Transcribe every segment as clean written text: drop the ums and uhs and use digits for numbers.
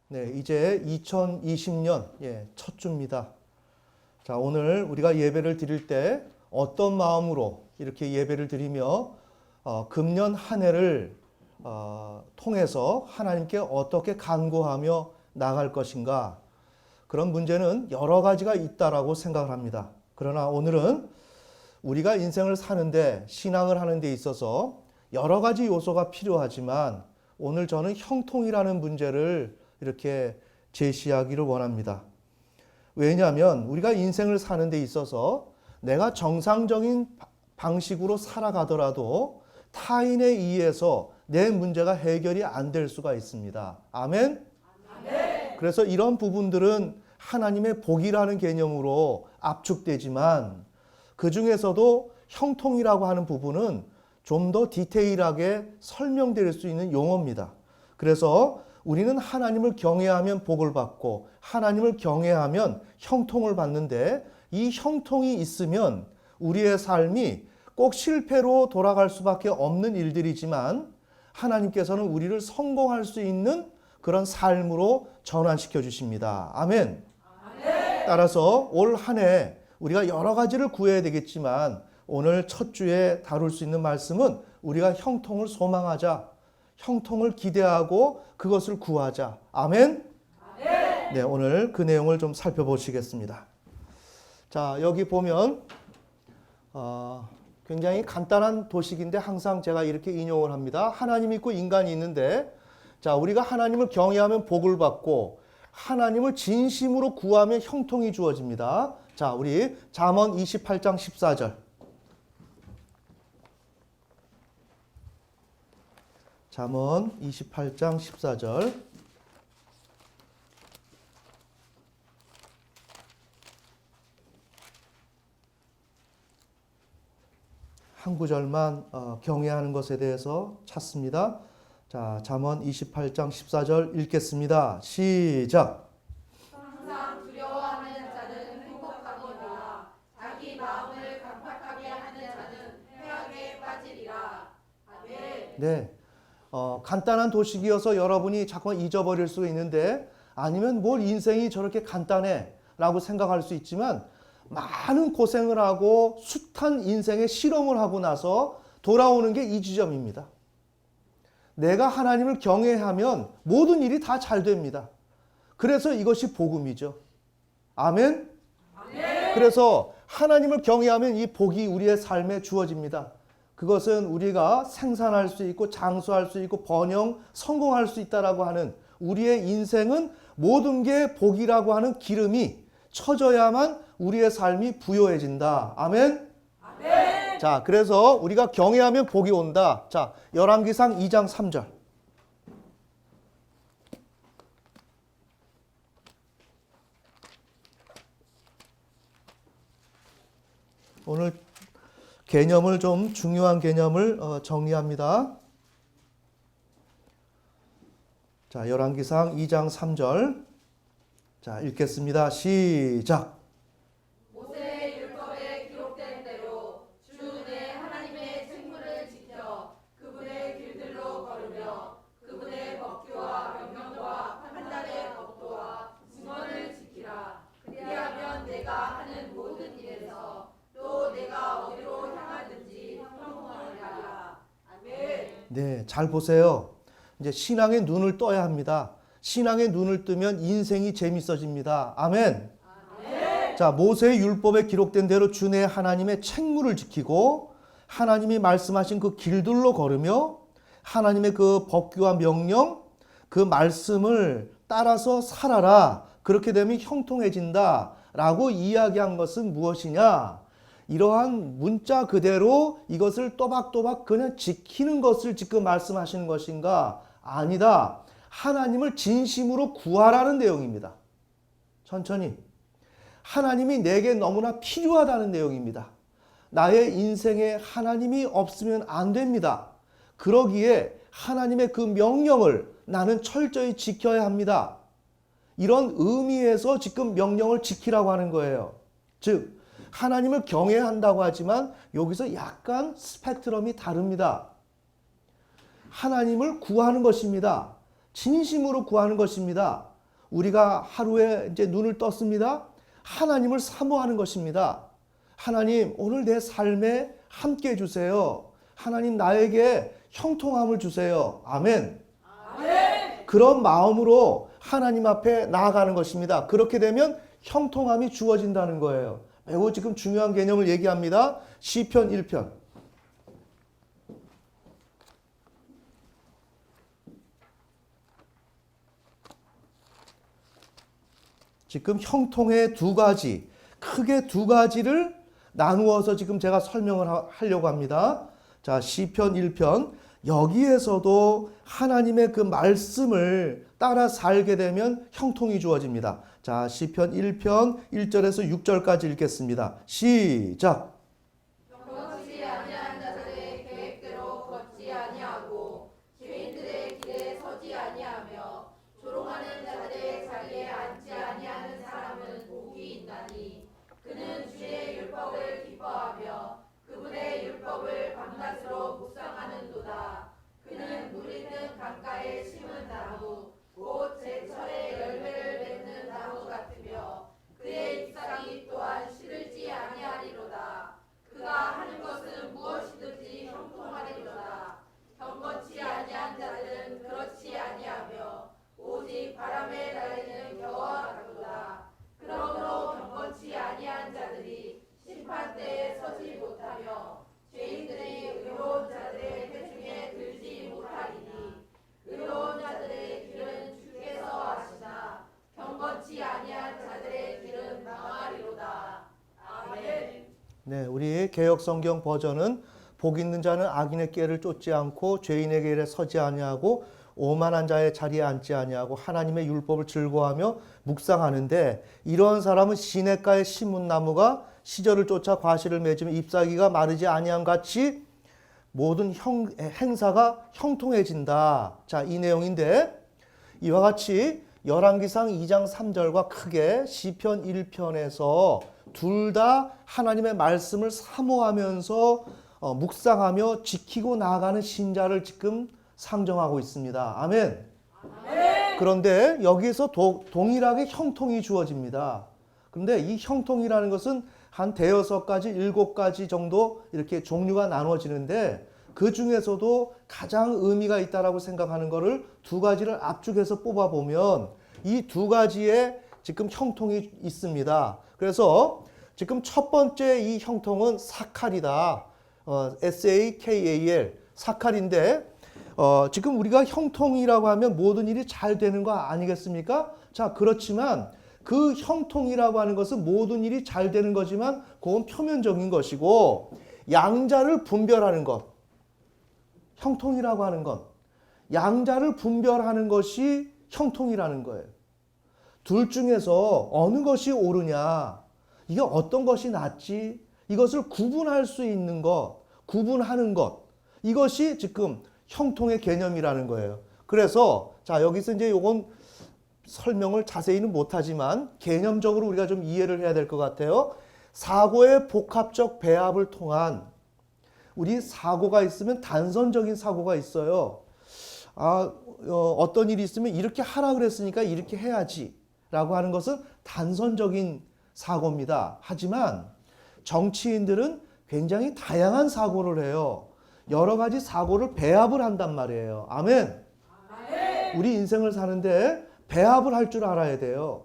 네, 이제 2020년 첫 주입니다. 자, 오늘 우리가 예배를 드릴 때 어떤 마음으로 이렇게 예배를 드리며 금년 한 해를 통해서 하나님께 어떻게 간구하며 나갈 것인가, 그런 문제는 여러 가지가 있다라고 생각을 합니다. 그러나 오늘은 우리가 인생을 사는데, 신앙을 하는 데 있어서 여러 가지 요소가 필요하지만 오늘 저는 형통이라는 문제를 이렇게 제시하기를 원합니다. 왜냐하면 우리가 인생을 사는 데 있어서 내가 정상적인 방식으로 살아가더라도 타인에 의해서 내 문제가 해결이 안 될 수가 있습니다. 아멘? 아멘. 그래서 이런 부분들은 하나님의 복이라는 개념으로 압축되지만 그 중에서도 형통이라고 하는 부분은 좀 더 디테일하게 설명될 수 있는 용어입니다. 그래서 우리는 하나님을 경외하면 복을 받고 하나님을 경외하면 형통을 받는데, 이 형통이 있으면 우리의 삶이 꼭 실패로 돌아갈 수밖에 없는 일들이지만 하나님께서는 우리를 성공할 수 있는 그런 삶으로 전환시켜 주십니다. 아멘. 아멘. 따라서 올 한 해 우리가 여러 가지를 구해야 되겠지만 오늘 첫 주에 다룰 수 있는 말씀은 우리가 형통을 소망하자, 형통을 기대하고 그것을 구하자. 아멘? 아멘. 네, 오늘 그 내용을 좀 살펴보시겠습니다. 자, 여기 보면 굉장히 간단한 도식인데 항상 제가 이렇게 인용을 합니다. 하나님이 있고 인간이 있는데, 자, 우리가 하나님을 경외하면 복을 받고 하나님을 진심으로 구하면 형통이 주어집니다. 자, 우리 잠언 28장 14절. 잠언 28장 14절. 한 구절만 경외하는 것에 대해서 찾습니다. 자, 잠언 28장 14절 읽겠습니다. 시작. 항상 두려워하는 자는 행복하거니와 자기 마음을 강팍하게 하는 자는 회악에 빠지리라. 아멘. 네. 간단한 도식이어서 여러분이 자꾸 잊어버릴 수 있는데, 아니면 뭘 인생이 저렇게 간단해 라고 생각할 수 있지만, 많은 고생을 하고 숱한 인생의 실험을 하고 나서 돌아오는 게 이 지점입니다. 내가 하나님을 경외하면 모든 일이 다 잘 됩니다. 그래서 이것이 복음이죠. 아멘? 아멘. 그래서 하나님을 경외하면 이 복이 우리의 삶에 주어집니다. 그것은 우리가 생산할 수 있고 장수할 수 있고 번영, 성공할 수 있다라고 하는, 우리의 인생은 모든 게 복이라고 하는 기름이 쳐져야만 우리의 삶이 부요해진다. 아멘? 아멘. 자, 그래서 우리가 경외하면 복이 온다. 자, 열왕기상 2장 3절. 오늘 개념을 좀, 중요한 개념을 정리합니다. 자, 열왕기상 2장 3절. 자, 읽겠습니다. 시작. 모세의 율법에 기록된 대로 주 내 하나님의 책무를 지켜 그분의 길들로 걸으며 그분의 법규와 명령과 판단의 법도와 증언을 지키라. 그리하면 내가 하는 모든 일에서 또 내가 어디로 향하든지 형통하리라. 아멘. 네, 잘 보세요. 이제 신앙의 눈을 떠야 합니다. 신앙의 눈을 뜨면 인생이 재밌어집니다. 아멘. 아멘. 자, 모세의 율법에 기록된 대로 주 내 하나님의 책무를 지키고 하나님이 말씀하신 그 길들로 걸으며 하나님의 그 법규와 명령, 그 말씀을 따라서 살아라. 그렇게 되면 형통해진다 라고 이야기한 것은 무엇이냐? 이러한 문자 그대로 이것을 또박또박 그냥 지키는 것을 지금 말씀하시는 것인가? 아니다. 하나님을 진심으로 구하라는 내용입니다. 천천히. 하나님이 내게 너무나 필요하다는 내용입니다. 나의 인생에 하나님이 없으면 안 됩니다. 그러기에 하나님의 그 명령을 나는 철저히 지켜야 합니다. 이런 의미에서 지금 명령을 지키라고 하는 거예요. 즉 하나님을 경외해야 한다고 하지만 여기서 약간 스펙트럼이 다릅니다. 하나님을 구하는 것입니다. 진심으로 구하는 것입니다. 우리가 하루에 이제 눈을 떴습니다. 하나님을 사모하는 것입니다. 하나님, 오늘 내 삶에 함께 해주세요. 하나님, 나에게 형통함을 주세요. 아멘. 아멘. 그런 마음으로 하나님 앞에 나아가는 것입니다. 그렇게 되면 형통함이 주어진다는 거예요. 매우 지금 중요한 개념을 얘기합니다. 시편 1편. 지금 형통의 두 가지, 크게 두 가지를 나누어서 지금 제가 설명을 하려고 합니다. 자, 시편 1편. 여기에서도 하나님의 그 말씀을 따라 살게 되면 형통이 주어집니다. 자, 시편 1편 1절에서 6절까지 읽겠습니다. 시작. 경건치 아니한 자들의 계획대로 걷지 아니하고 죄인들의 길에 서지 아니하며 조롱하는 자들의 자리에 앉지 아니하는 사람은 복이 있나니 그는 주의 율법을 기뻐하며 그분의 율법을 밤낮으로 묵상하는도다. 그는 물 있는 강가에 심은 나무 곧 제철에 열매를 맺는 나무 같으며 그의 잎사귀 또한 시들지 아니하리로다. 그가 하는 것은 무엇이든지 형통하리로다. 경건치 아니한 자들은 그렇지 아니하며 오직 바람에 날리는 겨와 같도다. 그러므로 경건치 아니한 자들이 심판대에 서지 못하며 죄인들이 의로운 자들의 회중에 들지 못하리니 의로운 자들의 길은 주께서 아시나 경건치 아니한 자들의 길은 망하리로다. 아멘. 네, 우리 개역성경 버전은 복 있는 자는 악인의 길을 쫓지 않고 죄인의 길에 서지 아니하고 오만한 자의 자리에 앉지 아니하고 하나님의 율법을 즐거워하며 묵상하는데 이러한 사람은 시냇가에 심은 나무가 시절을 쫓아 과실을 맺으며 잎사귀가 마르지 아니함 같이 모든 행사가 형통해진다. 자, 이 내용인데 이와 같이 열왕기상 2장 3절과 크게 시편 1편에서 둘 다 하나님의 말씀을 사모하면서 묵상하며 지키고 나아가는 신자를 지금 상정하고 있습니다. 아멘. 아멘. 그런데 여기서 동일하게 형통이 주어집니다. 그런데 이 형통이라는 것은 한 대여섯 가지, 일곱 가지 정도 이렇게 종류가 나눠지는데 그 중에서도 가장 의미가 있다라고 생각하는 것을 두 가지를 압축해서 뽑아보면 이 두 가지의 지금 형통이 있습니다. 그래서 지금 첫 번째 이 형통은 사칼이다. SAKAL, 사칼인데 지금 우리가 형통이라고 하면 모든 일이 잘 되는 거 아니겠습니까? 자, 그렇지만 그 형통이라고 하는 것은 모든 일이 잘 되는 거지만 그건 표면적인 것이고 양자를 분별하는 것, 형통이라고 하는 것, 양자를 분별하는 것이 형통이라는 거예요. 둘 중에서 어느 것이 옳으냐, 이게 어떤 것이 낫지, 이것을 구분할 수 있는 것, 구분하는 것, 이것이 지금 형통의 개념이라는 거예요. 그래서 자, 여기서 이제 요건 설명을 자세히는 못하지만 개념적으로 우리가 좀 이해를 해야 될 것 같아요. 사고의 복합적 배합을 통한 우리 사고가 있으면 단선적인 사고가 있어요. 어떤 일이 있으면 이렇게 하라 그랬으니까 이렇게 해야지 라고 하는 것은 단선적인 사고입니다. 하지만 정치인들은 굉장히 다양한 사고를 해요. 여러 가지 사고를 배합을 한단 말이에요. 아멘. 아멘. 우리 인생을 사는데 배합을 할 줄 알아야 돼요.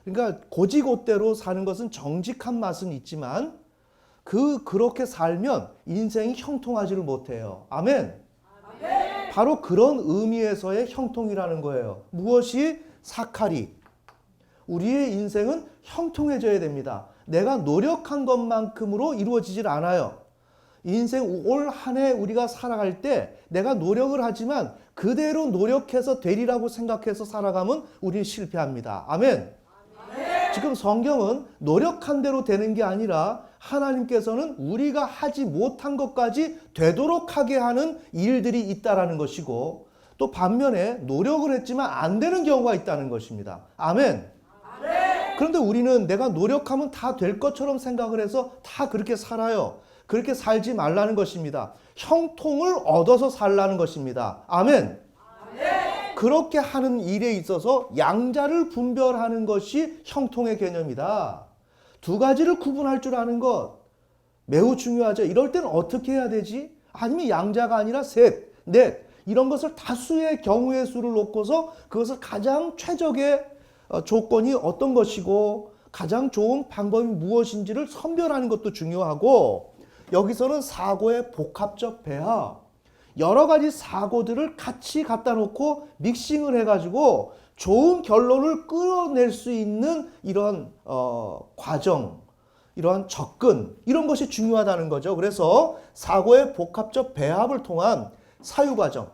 그러니까 고지고대로 사는 것은 정직한 맛은 있지만 그렇게 살면 인생이 형통하지를 못해요. 아멘. 아멘. 바로 그런 의미에서의 형통이라는 거예요. 무엇이 사칼이? 우리의 인생은 형통해져야 됩니다. 내가 노력한 것만큼으로 이루어지질 않아요. 인생 올 한 해 우리가 살아갈 때 내가 노력을 하지만 그대로 노력해서 되리라고 생각해서 살아가면 우리는 실패합니다. 아멘. 아멘. 지금 성경은 노력한 대로 되는 게 아니라 하나님께서는 우리가 하지 못한 것까지 되도록 하게 하는 일들이 있다라는 것이고 또 반면에 노력을 했지만 안 되는 경우가 있다는 것입니다. 아멘. 그런데 우리는 내가 노력하면 다 될 것처럼 생각을 해서 다 그렇게 살아요. 그렇게 살지 말라는 것입니다. 형통을 얻어서 살라는 것입니다. 아멘. 그렇게 하는 일에 있어서 양자를 분별하는 것이 형통의 개념이다. 두 가지를 구분할 줄 아는 것 매우 중요하죠. 이럴 때는 어떻게 해야 되지? 아니면 양자가 아니라 셋, 넷 이런 것을 다수의 경우의 수를 놓고서 그것을 가장 최적의 조건이 어떤 것이고 가장 좋은 방법이 무엇인지를 선별하는 것도 중요하고 여기서는 사고의 복합적 배합 여러 가지 사고들을 같이 갖다 놓고 믹싱을 해가지고 좋은 결론을 끌어낼 수 있는 이런 과정, 이러한 접근 이런 것이 중요하다는 거죠. 그래서 사고의 복합적 배합을 통한 사유 과정,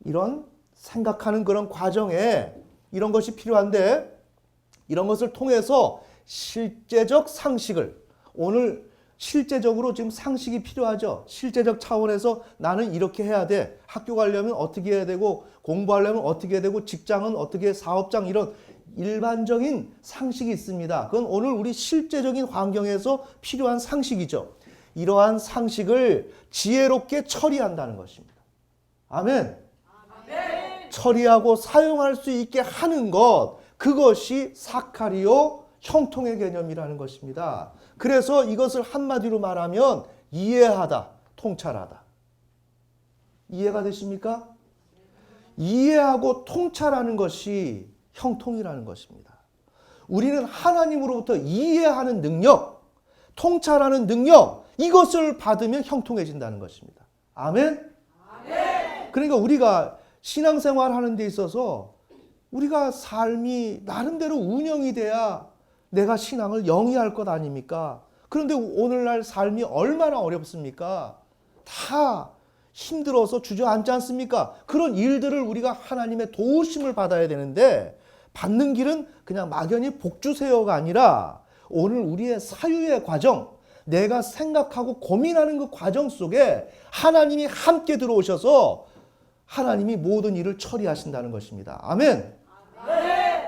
이런 생각하는 그런 과정에 이런 것이 필요한데 이런 것을 통해서 실제적 상식을 오늘 실제적으로 지금 상식이 필요하죠. 실제적 차원에서 나는 이렇게 해야 돼. 학교 가려면 어떻게 해야 되고 공부하려면 어떻게 해야 되고 직장은 어떻게 사업장 이런 일반적인 상식이 있습니다. 그건 오늘 우리 실제적인 환경에서 필요한 상식이죠. 이러한 상식을 지혜롭게 처리한다는 것입니다. 아멘. 처리하고 사용할 수 있게 하는 것 그것이 사카리오 형통의 개념이라는 것입니다. 그래서 이것을 한마디로 말하면 이해하다, 통찰하다. 이해가 되십니까? 이해하고 통찰하는 것이 형통이라는 것입니다. 우리는 하나님으로부터 이해하는 능력, 통찰하는 능력 이것을 받으면 형통해진다는 것입니다. 아멘? 그러니까 우리가 신앙생활 하는 데 있어서 우리가 삶이 나름대로 운영이 돼야 내가 신앙을 영위할 것 아닙니까? 그런데 오늘날 삶이 얼마나 어렵습니까? 다 힘들어서 주저앉지 않습니까? 그런 일들을 우리가 하나님의 도우심을 받아야 되는데 받는 길은 그냥 막연히 복 주세요가 아니라 오늘 우리의 사유의 과정, 내가 생각하고 고민하는 그 과정 속에 하나님이 함께 들어오셔서 하나님이 모든 일을 처리하신다는 것입니다. 아멘.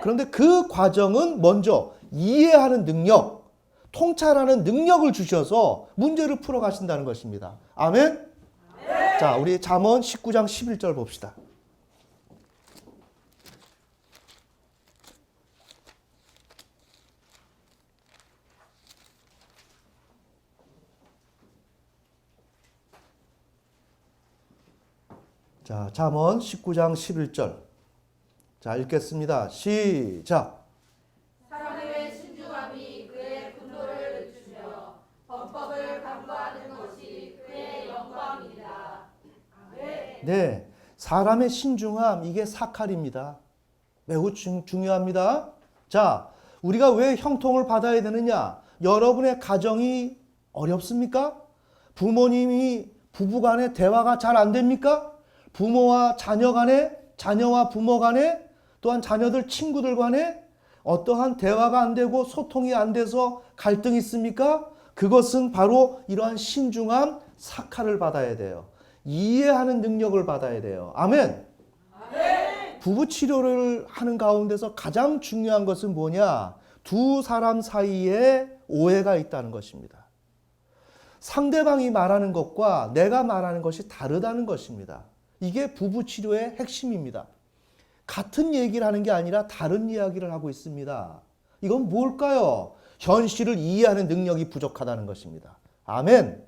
그런데 그 과정은 먼저 이해하는 능력, 통찰하는 능력을 주셔서 문제를 풀어 가신다는 것입니다. 아멘. 자, 우리 잠언 19장 11절 봅시다. 자, 잠언 19장 11절. 자, 읽겠습니다. 시작. 사람의 신중함이 그의 분노를 늦추며 범법을 강구하는 것이 그의 영광이니라. 아멘. 네, 사람의 신중함 이게 사칼입니다. 매우 중요합니다. 자, 우리가 왜 형통을 받아야 되느냐? 여러분의 가정이 어렵습니까? 부모님이 부부간에 대화가 잘 안 됩니까? 부모와 자녀 간에, 자녀와 부모 간에, 또한 자녀들 친구들 간에 어떠한 대화가 안 되고 소통이 안 돼서 갈등이 있습니까? 그것은 바로 이러한 신중함, 사칼을 받아야 돼요. 이해하는 능력을 받아야 돼요. 아멘. 부부 치료를 하는 가운데서 가장 중요한 것은 뭐냐? 두 사람 사이에 오해가 있다는 것입니다. 상대방이 말하는 것과 내가 말하는 것이 다르다는 것입니다. 이게 부부 치료의 핵심입니다. 같은 얘기를 하는 게 아니라 다른 이야기를 하고 있습니다. 이건 뭘까요? 현실을 이해하는 능력이 부족하다는 것입니다. 아멘.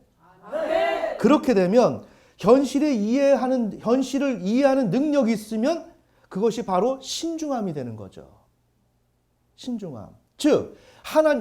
그렇게 되면 현실을 이해하는 능력이 있으면 그것이 바로 신중함이 되는 거죠. 신중함. 즉,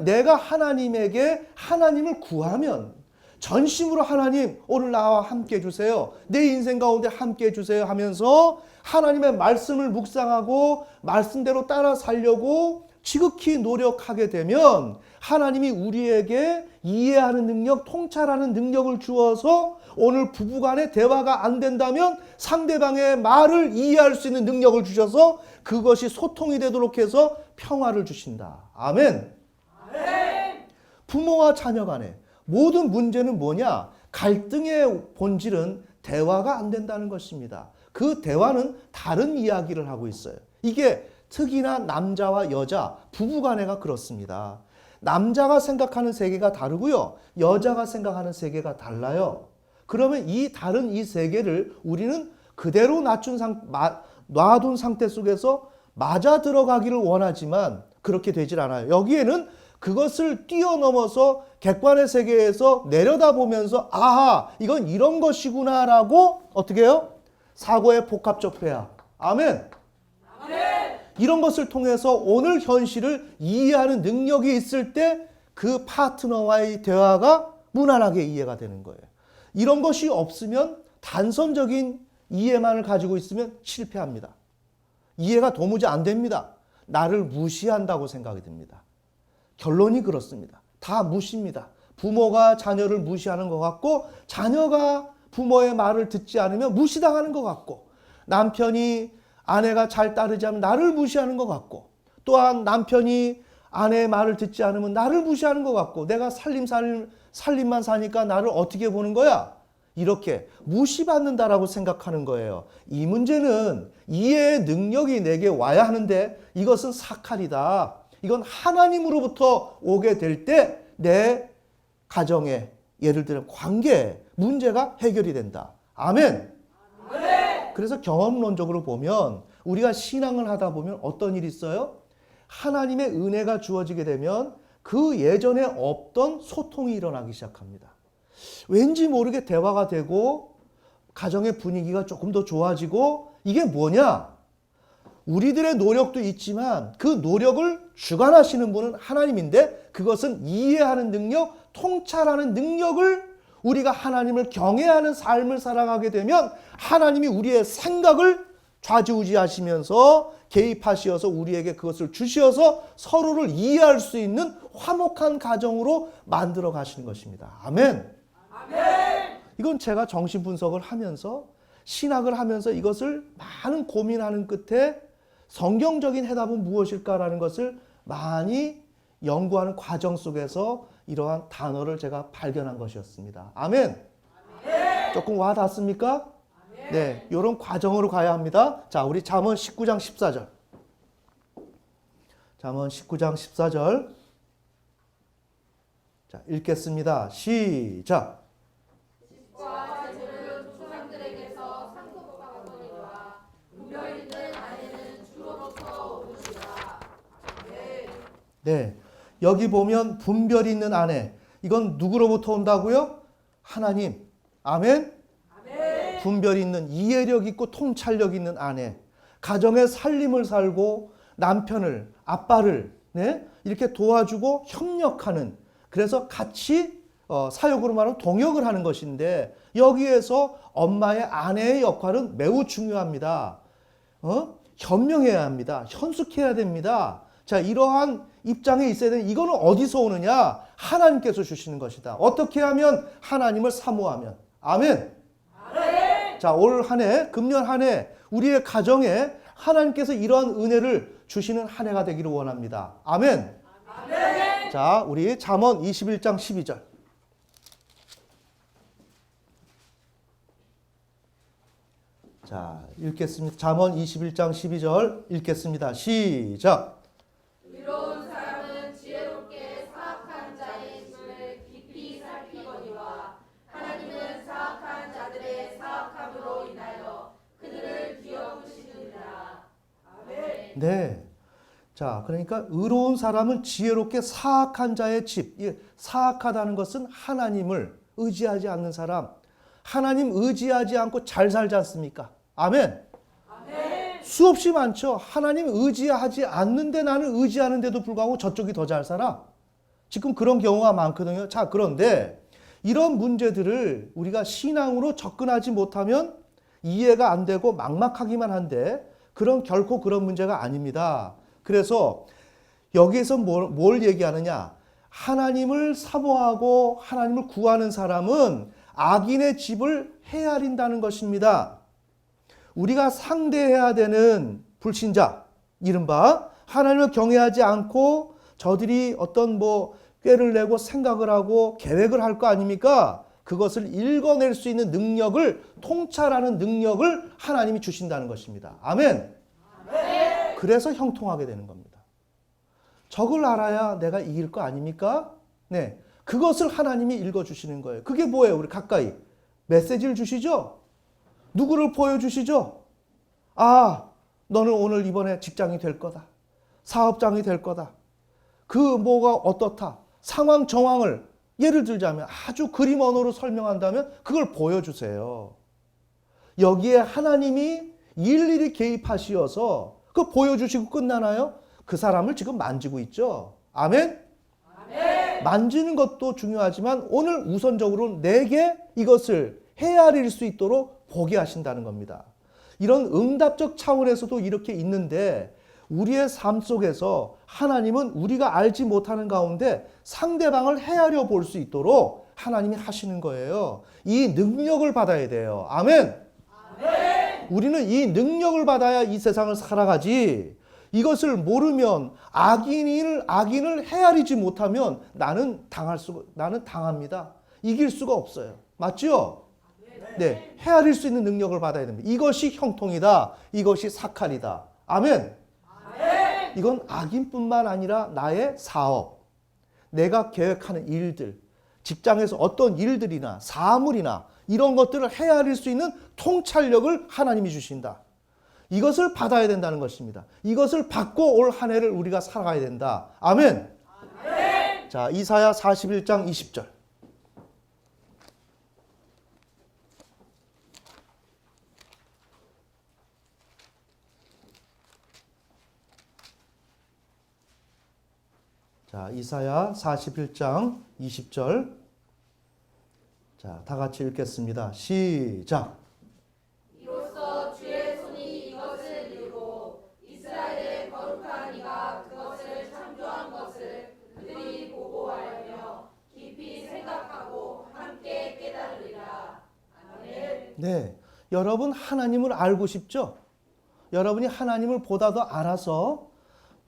내가 하나님에게 하나님을 구하면 전심으로 하나님 오늘 나와 함께 해주세요. 내 인생 가운데 함께 해주세요 하면서 하나님의 말씀을 묵상하고 말씀대로 따라 살려고 지극히 노력하게 되면 하나님이 우리에게 이해하는 능력, 통찰하는 능력을 주어서 오늘 부부간의 대화가 안 된다면 상대방의 말을 이해할 수 있는 능력을 주셔서 그것이 소통이 되도록 해서 평화를 주신다. 아멘. 부모와 자녀 간에 모든 문제는 뭐냐? 갈등의 본질은 대화가 안 된다는 것입니다. 그 대화는 다른 이야기를 하고 있어요. 이게 특히나 남자와 여자, 부부간에가 그렇습니다. 남자가 생각하는 세계가 다르고요. 여자가 생각하는 세계가 달라요. 그러면 이 다른 이 세계를 우리는 그대로 놔둔 상태 속에서 맞아 들어가기를 원하지만 그렇게 되질 않아요. 여기에는 그것을 뛰어넘어서 객관의 세계에서 내려다보면서 아하, 이건 이런 것이구나라고 어떻게 해요? 사고의 복합적 회화. 아멘. 이런 것을 통해서 오늘 현실을 이해하는 능력이 있을 때 그 파트너와의 대화가 무난하게 이해가 되는 거예요. 이런 것이 없으면 단선적인 이해만을 가지고 있으면 실패합니다. 이해가 도무지 안 됩니다. 나를 무시한다고 생각이 듭니다. 결론이 그렇습니다. 다 무시입니다. 부모가 자녀를 무시하는 것 같고 자녀가 부모의 말을 듣지 않으면 무시당하는 것 같고 남편이 아내가 잘 따르지 않으면 나를 무시하는 것 같고 또한 남편이 아내의 말을 듣지 않으면 나를 무시하는 것 같고 내가 살림만 사니까 나를 어떻게 보는 거야? 이렇게 무시받는다라고 생각하는 거예요. 이 문제는 이해의 능력이 내게 와야 하는데 이것은 사칼이다. 이건 하나님으로부터 오게 될 때 내 가정에 예를 들어 관계에 문제가 해결이 된다. 아멘. 그래서 경험론적으로 보면 우리가 신앙을 하다 보면 어떤 일이 있어요? 하나님의 은혜가 주어지게 되면 그 예전에 없던 소통이 일어나기 시작합니다. 왠지 모르게 대화가 되고 가정의 분위기가 조금 더 좋아지고 이게 뭐냐? 우리들의 노력도 있지만 그 노력을 주관하시는 분은 하나님인데 그것은 이해하는 능력, 통찰하는 능력을 우리가 하나님을 경외하는 삶을 살아가게 되면 하나님이 우리의 생각을 좌지우지하시면서 개입하시어서 우리에게 그것을 주시어서 서로를 이해할 수 있는 화목한 가정으로 만들어 가시는 것입니다. 아멘. 이건 제가 정신분석을 하면서 신학을 하면서 이것을 많은 고민하는 끝에 성경적인 해답은 무엇일까라는 것을 많이 연구하는 과정 속에서 이러한 단어를 제가 발견한 것이었습니다. 아멘. 조금 와 닿습니까? 네, 이런 과정으로 가야 합니다. 자, 우리 잠언 19장 14절. 잠언 19장 14절. 자, 읽겠습니다. 시작. 네, 여기 보면 분별 있는 아내. 이건 누구로부터 온다고요? 하나님. 아멘. 분별 있는 이해력 있고 통찰력 있는 아내. 가정의 살림을 살고 남편을, 아빠를 이렇게 도와주고 협력하는 협력하는 같이 사역으로 말하면 동역을 하는 것인데 여기에서 엄마의 아내의 역할은 매우 중요합니다. 현명해야 합니다. 현숙해야 됩니다. 자, 이러한 입장에 있어야 되는 이거는 어디서 오느냐? 하나님께서 주시는 것이다. 어떻게 하면? 하나님을 사모하면. 아멘. 자, 올 한 해, 금년 한 해 우리의 가정에 하나님께서 이러한 은혜를 주시는 한 해가 되기를 원합니다. 아멘. 자, 우리 잠언 21장 12절. 자, 읽겠습니다. 잠언 21장 12절 읽겠습니다. 시작. 의로운 사람은 지혜롭게 사악한 자의 집을 깊이 살피거니와 하나님은 사악한 자들의 사악함으로 인하여 그들을 기어부시느니라. 아멘. 네. 자, 그러니까 의로운 사람은 지혜롭게 사악한 자의 집. 사악하다는 것은 하나님을 의지하지 않는 사람. 하나님 의지하지 않고 잘 살지 않습니까? 아멘. 수없이 많죠. 하나님 의지하지 않는데 나는 의지하는데도 불구하고 저쪽이 더 잘 살아. 지금 그런 경우가 많거든요. 자, 그런데 이런 문제들을 우리가 신앙으로 접근하지 못하면 이해가 안 되고 막막하기만 한데 결코 그런 문제가 아닙니다. 그래서 여기에서 뭘 얘기하느냐? 하나님을 사모하고 하나님을 구하는 사람은 악인의 집을 헤아린다는 것입니다. 우리가 상대해야 되는 불신자, 이른바 하나님을 경외하지 않고 저들이 어떤 꾀를 내고 생각을 하고 계획을 할 거 아닙니까? 그것을 읽어낼 수 있는 능력을, 통찰하는 능력을 하나님이 주신다는 것입니다. 아멘. 그래서 형통하게 되는 겁니다. 적을 알아야 내가 이길 거 아닙니까? 네, 그것을 하나님이 읽어주시는 거예요. 그게 뭐예요? 우리 가까이 메시지를 주시죠? 누구를 보여주시죠? 아, 너는 오늘 이번에 직장이 될 거다. 사업장이 될 거다. 그 뭐가 어떻다. 상황 정황을 예를 들자면 아주 그림 언어로 설명한다면 그걸 보여주세요. 여기에 하나님이 일일이 개입하시어서 그거 보여주시고 끝나나요? 그 사람을 지금 만지고 있죠. 아멘? 아멘. 만지는 것도 중요하지만 오늘 우선적으로 내게 이것을 헤아릴 수 있도록 보게 하신다는 겁니다. 이런 응답적 차원에서도 이렇게 있는데 우리의 삶 속에서 하나님은 우리가 알지 못하는 가운데 상대방을 헤아려 볼 수 있도록 하나님이 하시는 거예요. 이 능력을 받아야 돼요. 아멘. 아멘. 우리는 이 능력을 받아야 이 세상을 살아가지. 이것을 모르면 악인을 헤아리지 못하면 나는 당합니다. 이길 수가 없어요. 맞죠? 네, 헤아릴 수 있는 능력을 받아야 됩니다. 이것이 형통이다. 이것이 사칼이다. 아멘. 이건 악인뿐만 아니라 나의 사업, 내가 계획하는 일들, 직장에서 어떤 일들이나 사물이나 이런 것들을 헤아릴 수 있는 통찰력을 하나님이 주신다. 이것을 받아야 된다는 것입니다. 이것을 받고 올 한 해를 우리가 살아가야 된다. 아멘. 아멘. 자, 이사야 41장 20절. 자, 이사야 41장 20절. 자, 다 같이 읽겠습니다. 시작. 이로써 주의 손이 이것을 이루고 이스라엘의 거룩한 이가 그것을 창조한 것을 그들이 보고 알며 깊이 생각하고 함께 깨달으리라. 아멘. 네, 여러분 하나님을 알고 싶죠? 여러분이 하나님을 보다 더 알아서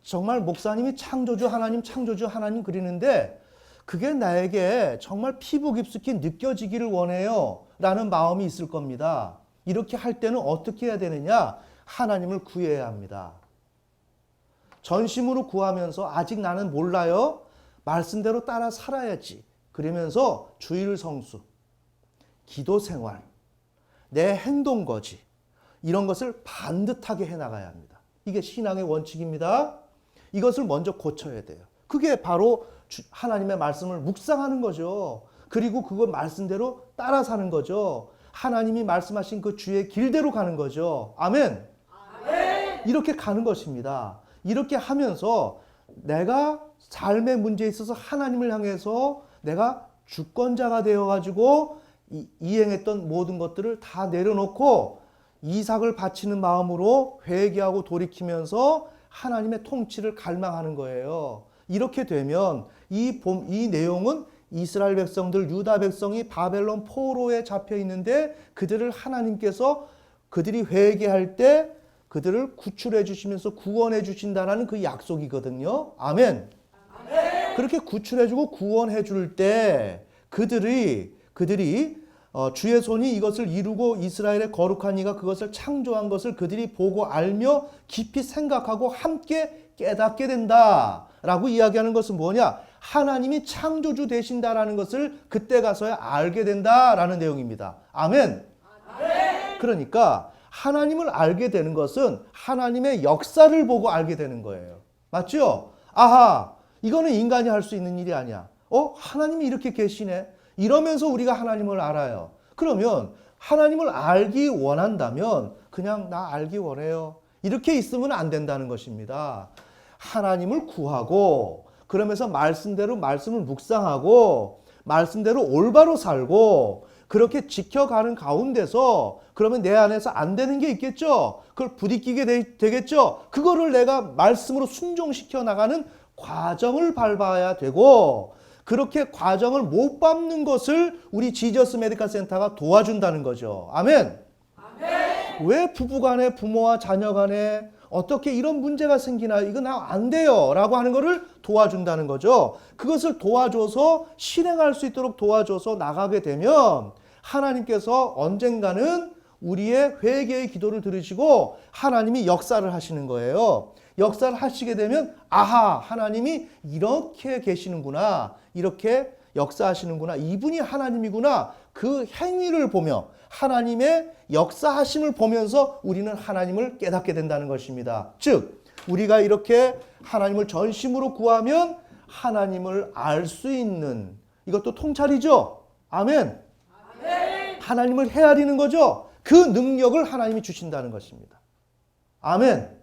정말 목사님이 창조주 하나님 그리는데 그게 나에게 정말 피부 깊숙이 느껴지기를 원해요 라는 마음이 있을 겁니다. 이렇게 할 때는 어떻게 해야 되느냐? 하나님을 구해야 합니다. 전심으로 구하면서 아직 나는 몰라요. 말씀대로 따라 살아야지. 그러면서 주일 성수, 기도 생활, 내 행동 거지 이런 것을 반듯하게 해나가야 합니다. 이게 신앙의 원칙입니다. 이것을 먼저 고쳐야 돼요. 그게 바로 하나님의 말씀을 묵상하는 거죠. 그리고 그거 말씀대로 따라 사는 거죠. 하나님이 말씀하신 그 주의 길대로 가는 거죠. 아멘. 아멘. 이렇게 가는 것입니다. 이렇게 하면서 내가 삶의 문제에 있어서 하나님을 향해서 내가 주권자가 되어가지고 이행했던 모든 것들을 다 내려놓고 이삭을 바치는 마음으로 회개하고 돌이키면서 하나님의 통치를 갈망하는 거예요. 이렇게 되면 이 내용은 이스라엘 백성들, 유다 백성이 바벨론 포로에 잡혀 있는데 그들을 하나님께서 그들이 회개할 때 그들을 구출해 주시면서 구원해 주신다는 그 약속이거든요. 아멘. 아멘. 그렇게 구출해 주고 구원해 줄 때 그들이 주의 손이 이것을 이루고 이스라엘의 거룩한 이가 그것을 창조한 것을 그들이 보고 알며 깊이 생각하고 함께 깨닫게 된다라고 이야기하는 것은 뭐냐? 하나님이 창조주 되신다라는 것을 그때 가서야 알게 된다라는 내용입니다. 아멘. 아멘. 그러니까 하나님을 알게 되는 것은 하나님의 역사를 보고 알게 되는 거예요. 맞죠? 아하, 이거는 인간이 할 수 있는 일이 아니야. 하나님이 이렇게 계시네. 이러면서 우리가 하나님을 알아요. 그러면 하나님을 알기 원한다면 그냥 나 알기 원해요. 이렇게 있으면 안 된다는 것입니다. 하나님을 구하고 그러면서 말씀대로 말씀을 묵상하고 말씀대로 올바로 살고 그렇게 지켜가는 가운데서 그러면 내 안에서 안 되는 게 있겠죠. 그걸 부딪히게 되겠죠. 그거를 내가 말씀으로 순종시켜 나가는 과정을 밟아야 되고 그렇게 과정을 못 밟는 것을 우리 지저스 메디컬 센터가 도와준다는 거죠. 아멘. 아멘. 왜 부부간에 부모와 자녀간에 어떻게 이런 문제가 생기나요? 이거 나 안 돼요. 라고 하는 것을 도와준다는 거죠. 그것을 도와줘서 실행할 수 있도록 도와줘서 나가게 되면 하나님께서 언젠가는 우리의 회개의 기도를 들으시고 하나님이 역사를 하시는 거예요. 역사를 하시게 되면 아하, 하나님이 이렇게 계시는구나. 이렇게 역사하시는구나. 이분이 하나님이구나. 그 행위를 보며 하나님의 역사하심을 보면서 우리는 하나님을 깨닫게 된다는 것입니다. 즉 우리가 이렇게 하나님을 전심으로 구하면 하나님을 알 수 있는, 이것도 통찰이죠. 아멘. 하나님을 헤아리는 거죠. 그 능력을 하나님이 주신다는 것입니다. 아멘.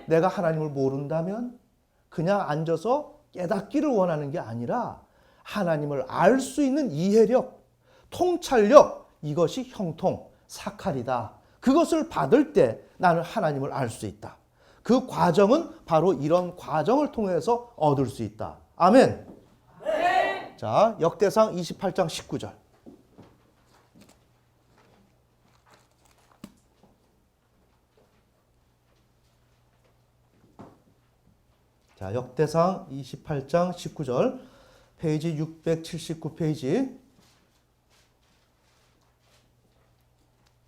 내가 하나님을 모른다면 그냥 앉아서 깨닫기를 원하는 게 아니라 하나님을 알 수 있는 이해력, 통찰력, 이것이 형통, 사칼이다. 그것을 받을 때 나는 하나님을 알 수 있다. 그 과정은 바로 이런 과정을 통해서 얻을 수 있다. 아멘. 자, 역대상 28장 19절. 자, 역대상 28장 19절, 페이지 679페이지.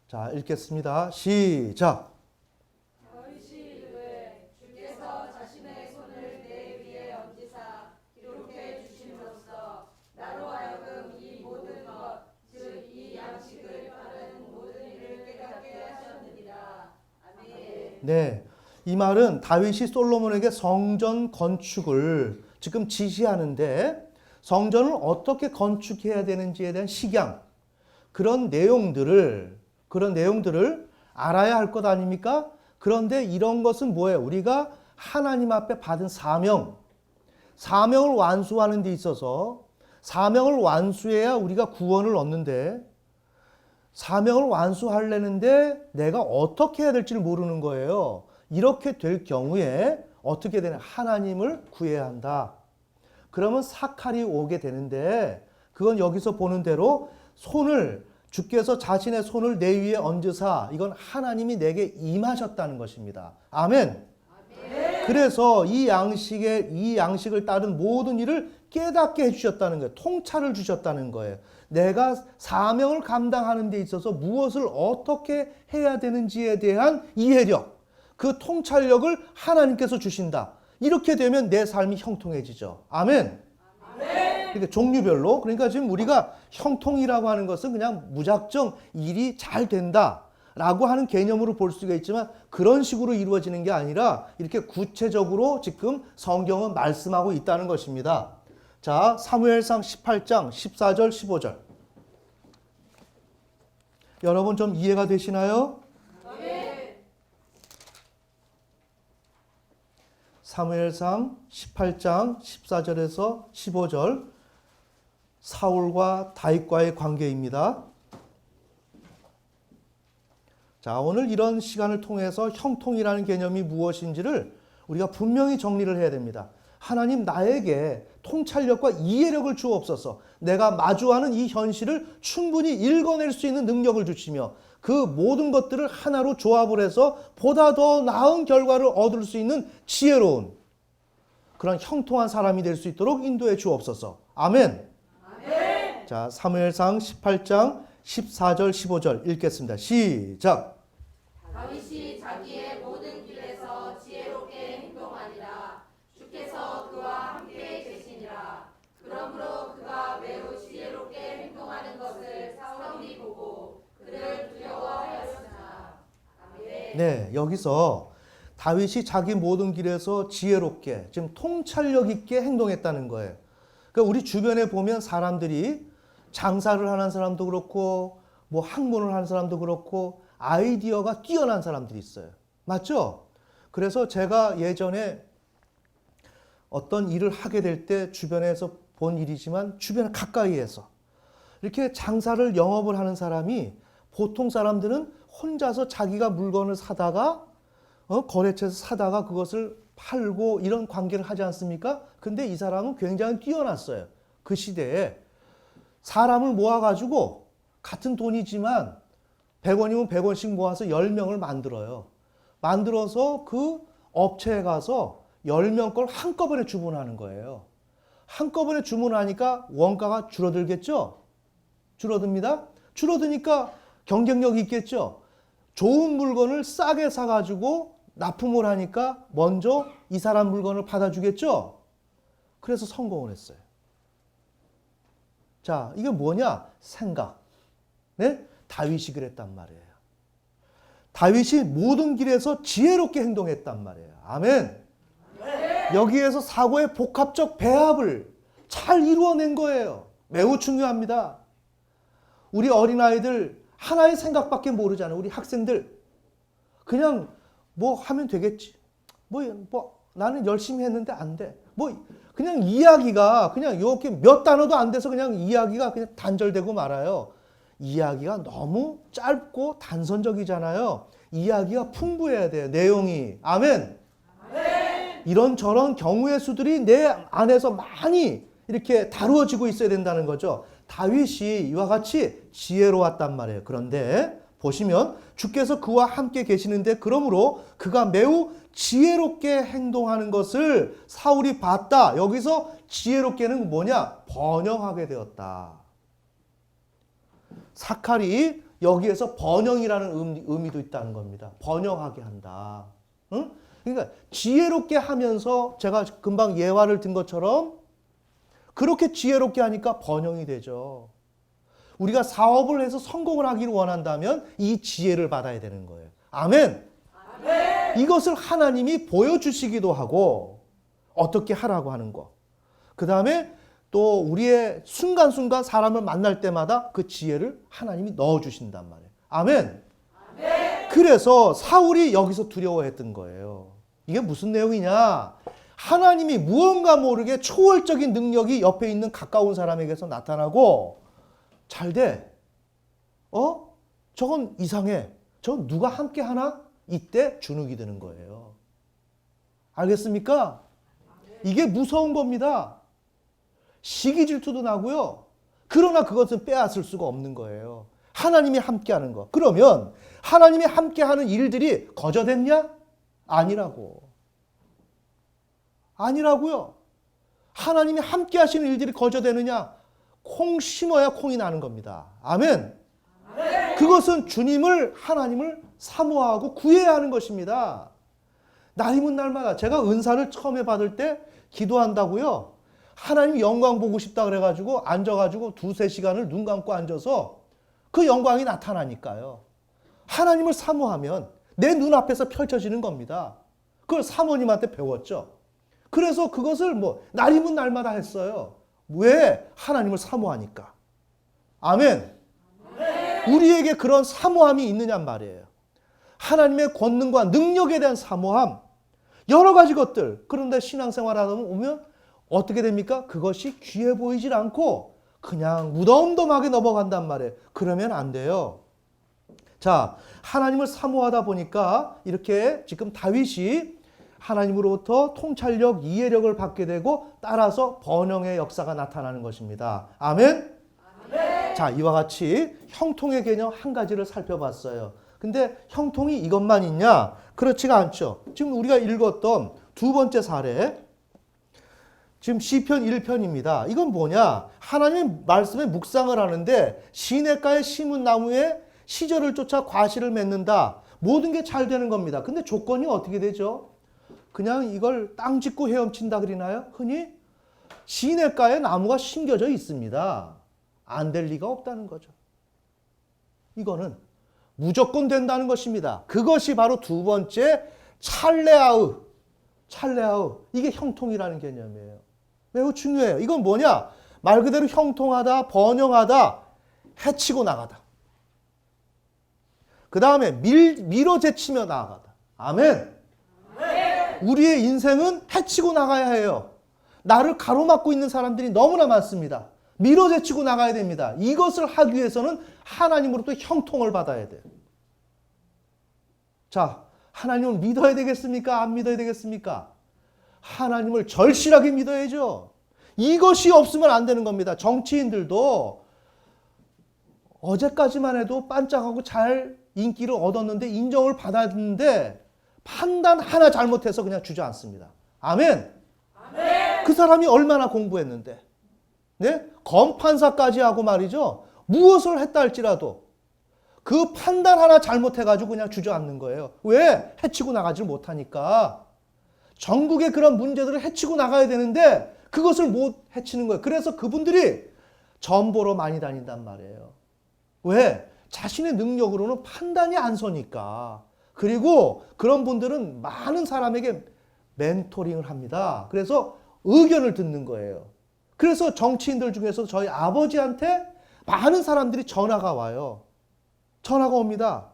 자, 읽겠습니다. 시작. 다윗이 이르되 주께서 자신의 손을 내 위에 얹으사 기록해 주심으로써 나로 하여금 이 모든 것, 즉 이 양식을 따른 모든 일을 깨닫게 하셨느니라. 아멘. 네, 이 말은 다윗이 솔로몬에게 성전 건축을 지금 지시하는데 성전을 어떻게 건축해야 되는지에 대한 식양, 그런 내용들을 알아야 할 것 아닙니까? 그런데 이런 것은 뭐예요? 우리가 하나님 앞에 받은 사명을 완수하는 데 있어서 사명을 완수해야 우리가 구원을 얻는데 사명을 완수하려는데 내가 어떻게 해야 될지를 모르는 거예요. 이렇게 될 경우에 어떻게 되냐? 하나님을 구해야 한다. 그러면 사칼이 오게 되는데 그건 여기서 보는 대로 주께서 자신의 손을 내 위에 얹으사, 이건 하나님이 내게 임하셨다는 것입니다. 아멘. 그래서 이 양식을 따른 모든 일을 깨닫게 해주셨다는 거예요. 통찰을 주셨다는 거예요. 내가 사명을 감당하는 데 있어서 무엇을 어떻게 해야 되는지에 대한 이해력, 그 통찰력을 하나님께서 주신다. 이렇게 되면 내 삶이 형통해지죠. 아멘. 그러니까 종류별로, 그러니까 지금 우리가 형통이라고 하는 것은 그냥 무작정 일이 잘 된다라고 하는 개념으로 볼 수가 있지만 그런 식으로 이루어지는 게 아니라 이렇게 구체적으로 지금 성경은 말씀하고 있다는 것입니다. 자, 사무엘상 18장 14절 15절. 여러분 좀 이해가 되시나요? 사무엘상 18장 14절에서 15절, 사울과 다윗과의 관계입니다. 자, 오늘 이런 시간을 통해서 형통이라는 개념이 무엇인지를 우리가 분명히 정리를 해야 됩니다. 하나님, 나에게 통찰력과 이해력을 주옵소서. 내가 마주하는 이 현실을 충분히 읽어낼 수 있는 능력을 주시며 그 모든 것들을 하나로 조합을 해서 보다 더 나은 결과를 얻을 수 있는 지혜로운 그런 형통한 사람이 될 수 있도록 인도해 주옵소서. 아멘. 아멘. 자, 사무엘상 18장 14절 15절 읽겠습니다. 시작. 다윗이 자기의 모든 길에서 지혜롭게 행동하니라. 주께서 그와 함께 계시니라. 그러므로 그가 매우 지혜롭게 행동하는 것을 사울이 보고 그를 두려워하였으나. 아멘. 네, 여기서 다윗이 자기 모든 길에서 지혜롭게, 지금 통찰력 있게 행동했다는 거예요. 그러니까 우리 주변에 보면 사람들이 장사를 하는 사람도 그렇고 뭐 학문을 하는 사람도 그렇고 아이디어가 뛰어난 사람들이 있어요. 맞죠? 그래서 제가 예전에 어떤 일을 하게 될 때 주변에서 본 일이지만 주변 가까이에서 이렇게 장사를 영업을 하는 사람이, 보통 사람들은 혼자서 자기가 물건을 사다가 거래처에서 사다가 그것을 팔고 이런 관계를 하지 않습니까? 근데 이 사람은 굉장히 뛰어났어요. 그 시대에 사람을 모아가지고 같은 돈이지만 100원이면 100원씩 모아서 10명을 만들어요. 만들어서 그 업체에 가서 10명 걸 한꺼번에 주문하는 거예요. 한꺼번에 주문하니까 원가가 줄어들겠죠? 줄어듭니다. 줄어드니까 경쟁력이 있겠죠? 좋은 물건을 싸게 사가지고 납품을 하니까 먼저 이 사람 물건을 받아주겠죠? 그래서 성공을 했어요. 자, 이게 뭐냐? 생각. 네? 다윗이 그랬단 말이에요. 다윗이 모든 길에서 지혜롭게 행동했단 말이에요. 아멘. 여기에서 사고의 복합적 배합을 잘 이루어낸 거예요. 매우 중요합니다. 우리 어린아이들 하나의 생각밖에 모르잖아요. 우리 학생들 그냥 뭐 하면 되겠지. 뭐 나는 열심히 했는데 안 돼. 뭐 그냥 이야기가 그냥 이렇게 몇 단어도 안 돼서 그냥 이야기가 그냥 단절되고 말아요. 이야기가 너무 짧고 단선적이잖아요. 이야기가 풍부해야 돼요. 내용이. 아멘. 이런저런 경우의 수들이 내 안에서 많이 이렇게 다루어지고 있어야 된다는 거죠. 다윗이 이와 같이 지혜로웠단 말이에요. 그런데 보시면 주께서 그와 함께 계시는데 그러므로 그가 매우 지혜롭게 행동하는 것을 사울이 봤다. 여기서 지혜롭게는 뭐냐? 번영하게 되었다. 사칼이 여기에서 번영이라는 의미도 있다는 겁니다. 번영하게 한다. 응? 그러니까 지혜롭게 하면서 제가 금방 예화를 든 것처럼 그렇게 지혜롭게 하니까 번영이 되죠. 우리가 사업을 해서 성공을 하기를 원한다면 이 지혜를 받아야 되는 거예요. 아멘. 아멘. 이것을 하나님이 보여주시기도 하고 어떻게 하라고 하는 거. 그 다음에 또 우리의 순간순간 사람을 만날 때마다 그 지혜를 하나님이 넣어주신단 말이에요. 아멘. 아멘. 그래서 사울이 여기서 두려워했던 거예요. 이게 무슨 내용이냐? 하나님이 무언가 모르게 초월적인 능력이 옆에 있는 가까운 사람에게서 나타나고 잘 돼. 저건 이상해. 저건 누가 함께 하나? 이때 주눅이 드는 거예요. 알겠습니까? 이게 무서운 겁니다. 시기 질투도 나고요. 그러나 그것은 빼앗을 수가 없는 거예요. 하나님이 함께하는 거. 그러면 하나님이 함께하는 일들이 거저됐냐? 아니라고. 아니라고요. 하나님이 함께하시는 일들이 거저되느냐? 콩 심어야 콩이 나는 겁니다. 아멘. 아멘. 그것은 주님을 하나님을 사모하고 구해야 하는 것입니다. 날이면 날마다 제가 은사를 처음에 받을 때 기도한다고요. 하나님 영광 보고 싶다 그래가지고 앉아가지고 2-3시간을 눈 감고 앉아서 그 영광이 나타나니까요. 하나님을 사모하면 내 눈앞에서 펼쳐지는 겁니다. 그걸 사모님한테 배웠죠. 그래서 그것을 날이면 날마다 했어요. 왜? 하나님을 사모하니까. 아멘. 우리에게 그런 사모함이 있느냐 말이에요. 하나님의 권능과 능력에 대한 사모함. 여러 가지 것들. 그런데 신앙생활 하다 보면 어떻게 됩니까? 그것이 귀해 보이질 않고 그냥 무덤덤하게 넘어간단 말이에요. 그러면 안 돼요. 자, 하나님을 사모하다 보니까 이렇게 지금 다윗이 하나님으로부터 통찰력, 이해력을 받게 되고 따라서 번영의 역사가 나타나는 것입니다. 아멘? 아멘. 자, 이와 같이 형통의 개념 한 가지를 살펴봤어요. 근데 형통이 이것만 있냐? 그렇지가 않죠. 지금 우리가 읽었던 두 번째 사례, 지금 시편 1편입니다. 이건 뭐냐? 하나님의 말씀에 묵상을 하는데 시냇가에 심은 나무에 시절을 쫓아 과실을 맺는다. 모든 게 잘 되는 겁니다. 근데 조건이 어떻게 되죠? 그냥 이걸 땅 짚고 헤엄친다 그러나요? 흔히 시냇가에 나무가 심겨져 있습니다. 안 될 리가 없다는 거죠. 이거는 무조건 된다는 것입니다. 그것이 바로 두 번째 찰레아으. 이게 형통이라는 개념이에요. 매우 중요해요. 이건 뭐냐? 말 그대로 형통하다, 번영하다, 해치고 나가다. 그 다음에 밀어제치며 나아가다. 아멘. 우리의 인생은 해치고 나가야 해요. 나를 가로막고 있는 사람들이 너무나 많습니다. 밀어제치고 나가야 됩니다. 이것을 하기 위해서는 하나님으로부터 형통을 받아야 돼요. 자, 하나님을 믿어야 되겠습니까? 안 믿어야 되겠습니까? 하나님을 절실하게 믿어야죠. 이것이 없으면 안 되는 겁니다. 정치인들도 어제까지만 해도 반짝하고 잘 인기를 얻었는데 인정을 받았는데 판단 하나 잘못해서 그냥 주저앉습니다. 아멘. 그 사람이 얼마나 공부했는데, 네? 검판사까지 하고 말이죠. 무엇을 했다 할지라도 그 판단 하나 잘못해가지고 그냥 주저앉는 거예요. 왜? 해치고 나가질 못하니까. 전국의 그런 문제들을 해치고 나가야 되는데 그것을 못 해치는 거예요. 그래서 그분들이 전보로 많이 다닌단 말이에요. 왜? 자신의 능력으로는 판단이 안 서니까. 그리고 그런 분들은 많은 사람에게 멘토링을 합니다. 그래서 의견을 듣는 거예요. 그래서 정치인들 중에서 저희 아버지한테 많은 사람들이 전화가 와요. 전화가 옵니다.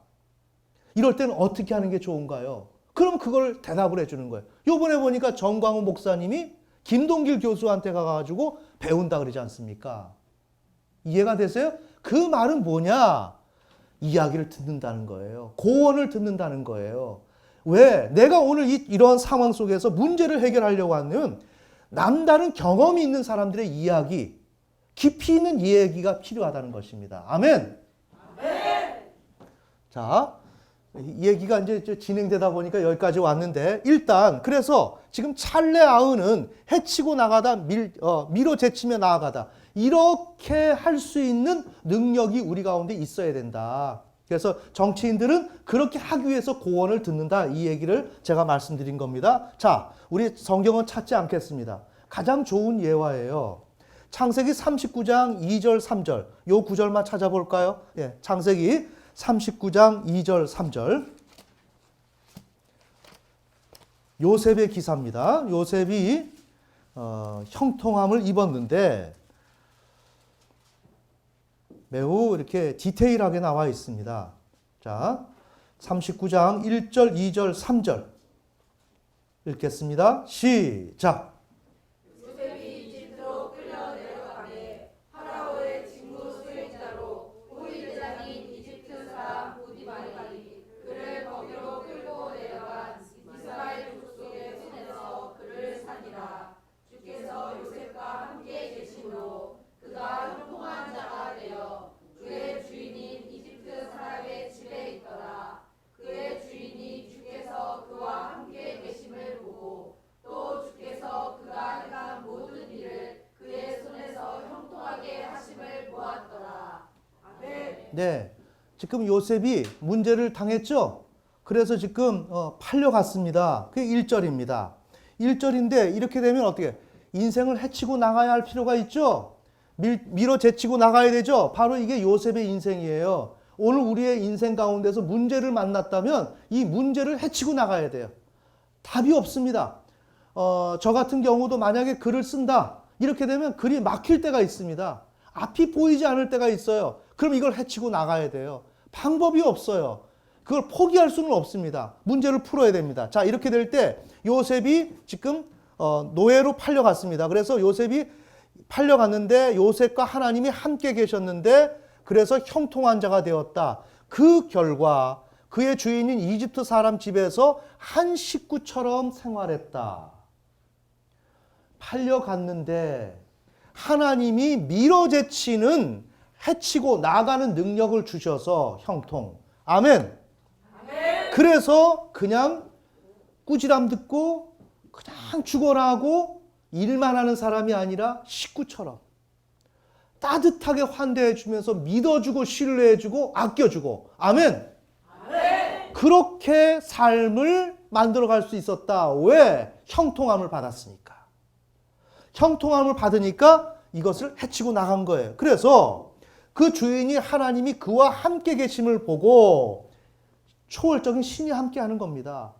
이럴 때는 어떻게 하는 게 좋은가요? 그럼 그걸 대답을 해주는 거예요. 요번에 보니까 정광훈 목사님이 김동길 교수한테 가가지고 배운다 그러지 않습니까? 이해가 되세요? 그 말은 뭐냐? 이야기를 듣는다는 거예요. 고언을 듣는다는 거예요. 왜? 내가 오늘 이러한 상황 속에서 문제를 해결하려고 하는 남다른 경험이 있는 사람들의 이야기, 깊이 있는 이야기가 필요하다는 것입니다. 아멘. 아멘. 자, 이 얘기가 이제 진행되다 보니까 여기까지 왔는데, 일단 그래서 지금 찰레 아흔은 해치고 나가다 밀어 제치며 나아가다, 이렇게 할 수 있는 능력이 우리 가운데 있어야 된다. 그래서 정치인들은 그렇게 하기 위해서 고언을 듣는다, 이 얘기를 제가 말씀드린 겁니다. 자, 우리 성경은 찾지 않겠습니다. 가장 좋은 예화예요. 창세기 39장 2절 3절, 요 구절만 찾아볼까요? 예, 창세기 39장 2절 3절. 요셉의 기사입니다. 요셉이 형통함을 입었는데 매우 이렇게 디테일하게 나와 있습니다. 자, 39장 1절, 2절, 3절 읽겠습니다. 시작. 요셉이 이집트로 끌려 내려가되 파라오의 직무 수행자로 호위대장인 이집트 사람 보디발이 그를 거기로 끌고 내려간 이스라엘 족속의 손에서 그를 살리라. 주께서 요셉과 함께 계심으로 그가 형통한 자가 되어 그의 주인인 이집트 사람의 집에 있더라. 그의 주인이 주께서 그와 함께 계심을 보고 또 주께서 그가 행한 모든 일을 그의 손에서 형통하게 하심을 보았더라. 아멘. 네, 지금 요셉이 문제를 당했죠? 그래서 지금 팔려갔습니다. 그게 1절입니다. 1절인데 이렇게 되면 어떻게? 인생을 해치고 나가야 할 필요가 있죠? 밀어 제치고 나가야 되죠? 바로 이게 요셉의 인생이에요. 오늘 우리의 인생 가운데서 문제를 만났다면 이 문제를 해치고 나가야 돼요. 답이 없습니다. 저 같은 경우도 만약에 글을 쓴다, 이렇게 되면 글이 막힐 때가 있습니다. 앞이 보이지 않을 때가 있어요. 그럼 이걸 해치고 나가야 돼요. 방법이 없어요. 그걸 포기할 수는 없습니다. 문제를 풀어야 됩니다. 자, 이렇게 될 때 요셉이 지금 노예로 팔려갔습니다. 그래서 요셉이 팔려갔는데 요셉과 하나님이 함께 계셨는데 그래서 형통한 자가 되었다. 그 결과 그의 주인인 이집트 사람 집에서 한 식구처럼 생활했다. 팔려갔는데 하나님이 밀어제치는, 해치고 나가는 능력을 주셔서 형통. 아멘. 아멘. 그래서 그냥 꾸지람 듣고 그냥 죽어라 하고 일만 하는 사람이 아니라 식구처럼 따뜻하게 환대해주면서 믿어주고 신뢰해주고 아껴주고. 아멘. 아멘. 그렇게 삶을 만들어갈 수 있었다. 왜? 형통함을 받았으니까. 형통함을 받으니까 이것을 해치고 나간 거예요. 그래서 그 주인이 하나님이 그와 함께 계심을 보고, 초월적인 신이 함께 하는 겁니다.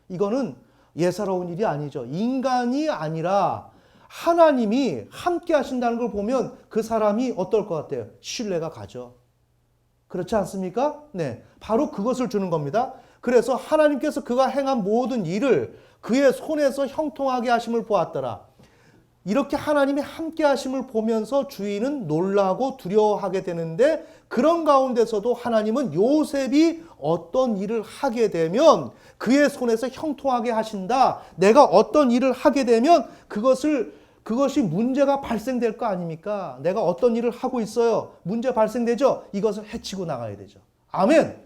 이거는 예사로운 일이 아니죠. 인간이 아니라 하나님이 함께 하신다는 걸 보면 그 사람이 어떨 것 같아요? 신뢰가 가죠. 그렇지 않습니까? 네, 바로 그것을 주는 겁니다. 그래서 하나님께서 그가 행한 모든 일을 그의 손에서 형통하게 하심을 보았더라. 이렇게 하나님이 함께 하심을 보면서 주인은 놀라고 두려워하게 되는데, 그런 가운데서도 하나님은 요셉이 어떤 일을 하게 되면 그의 손에서 형통하게 하신다. 내가 어떤 일을 하게 되면 그것이 문제가 발생될 거 아닙니까? 내가 어떤 일을 하고 있어요. 문제 발생되죠? 이것을 해치고 나가야 되죠. 아멘.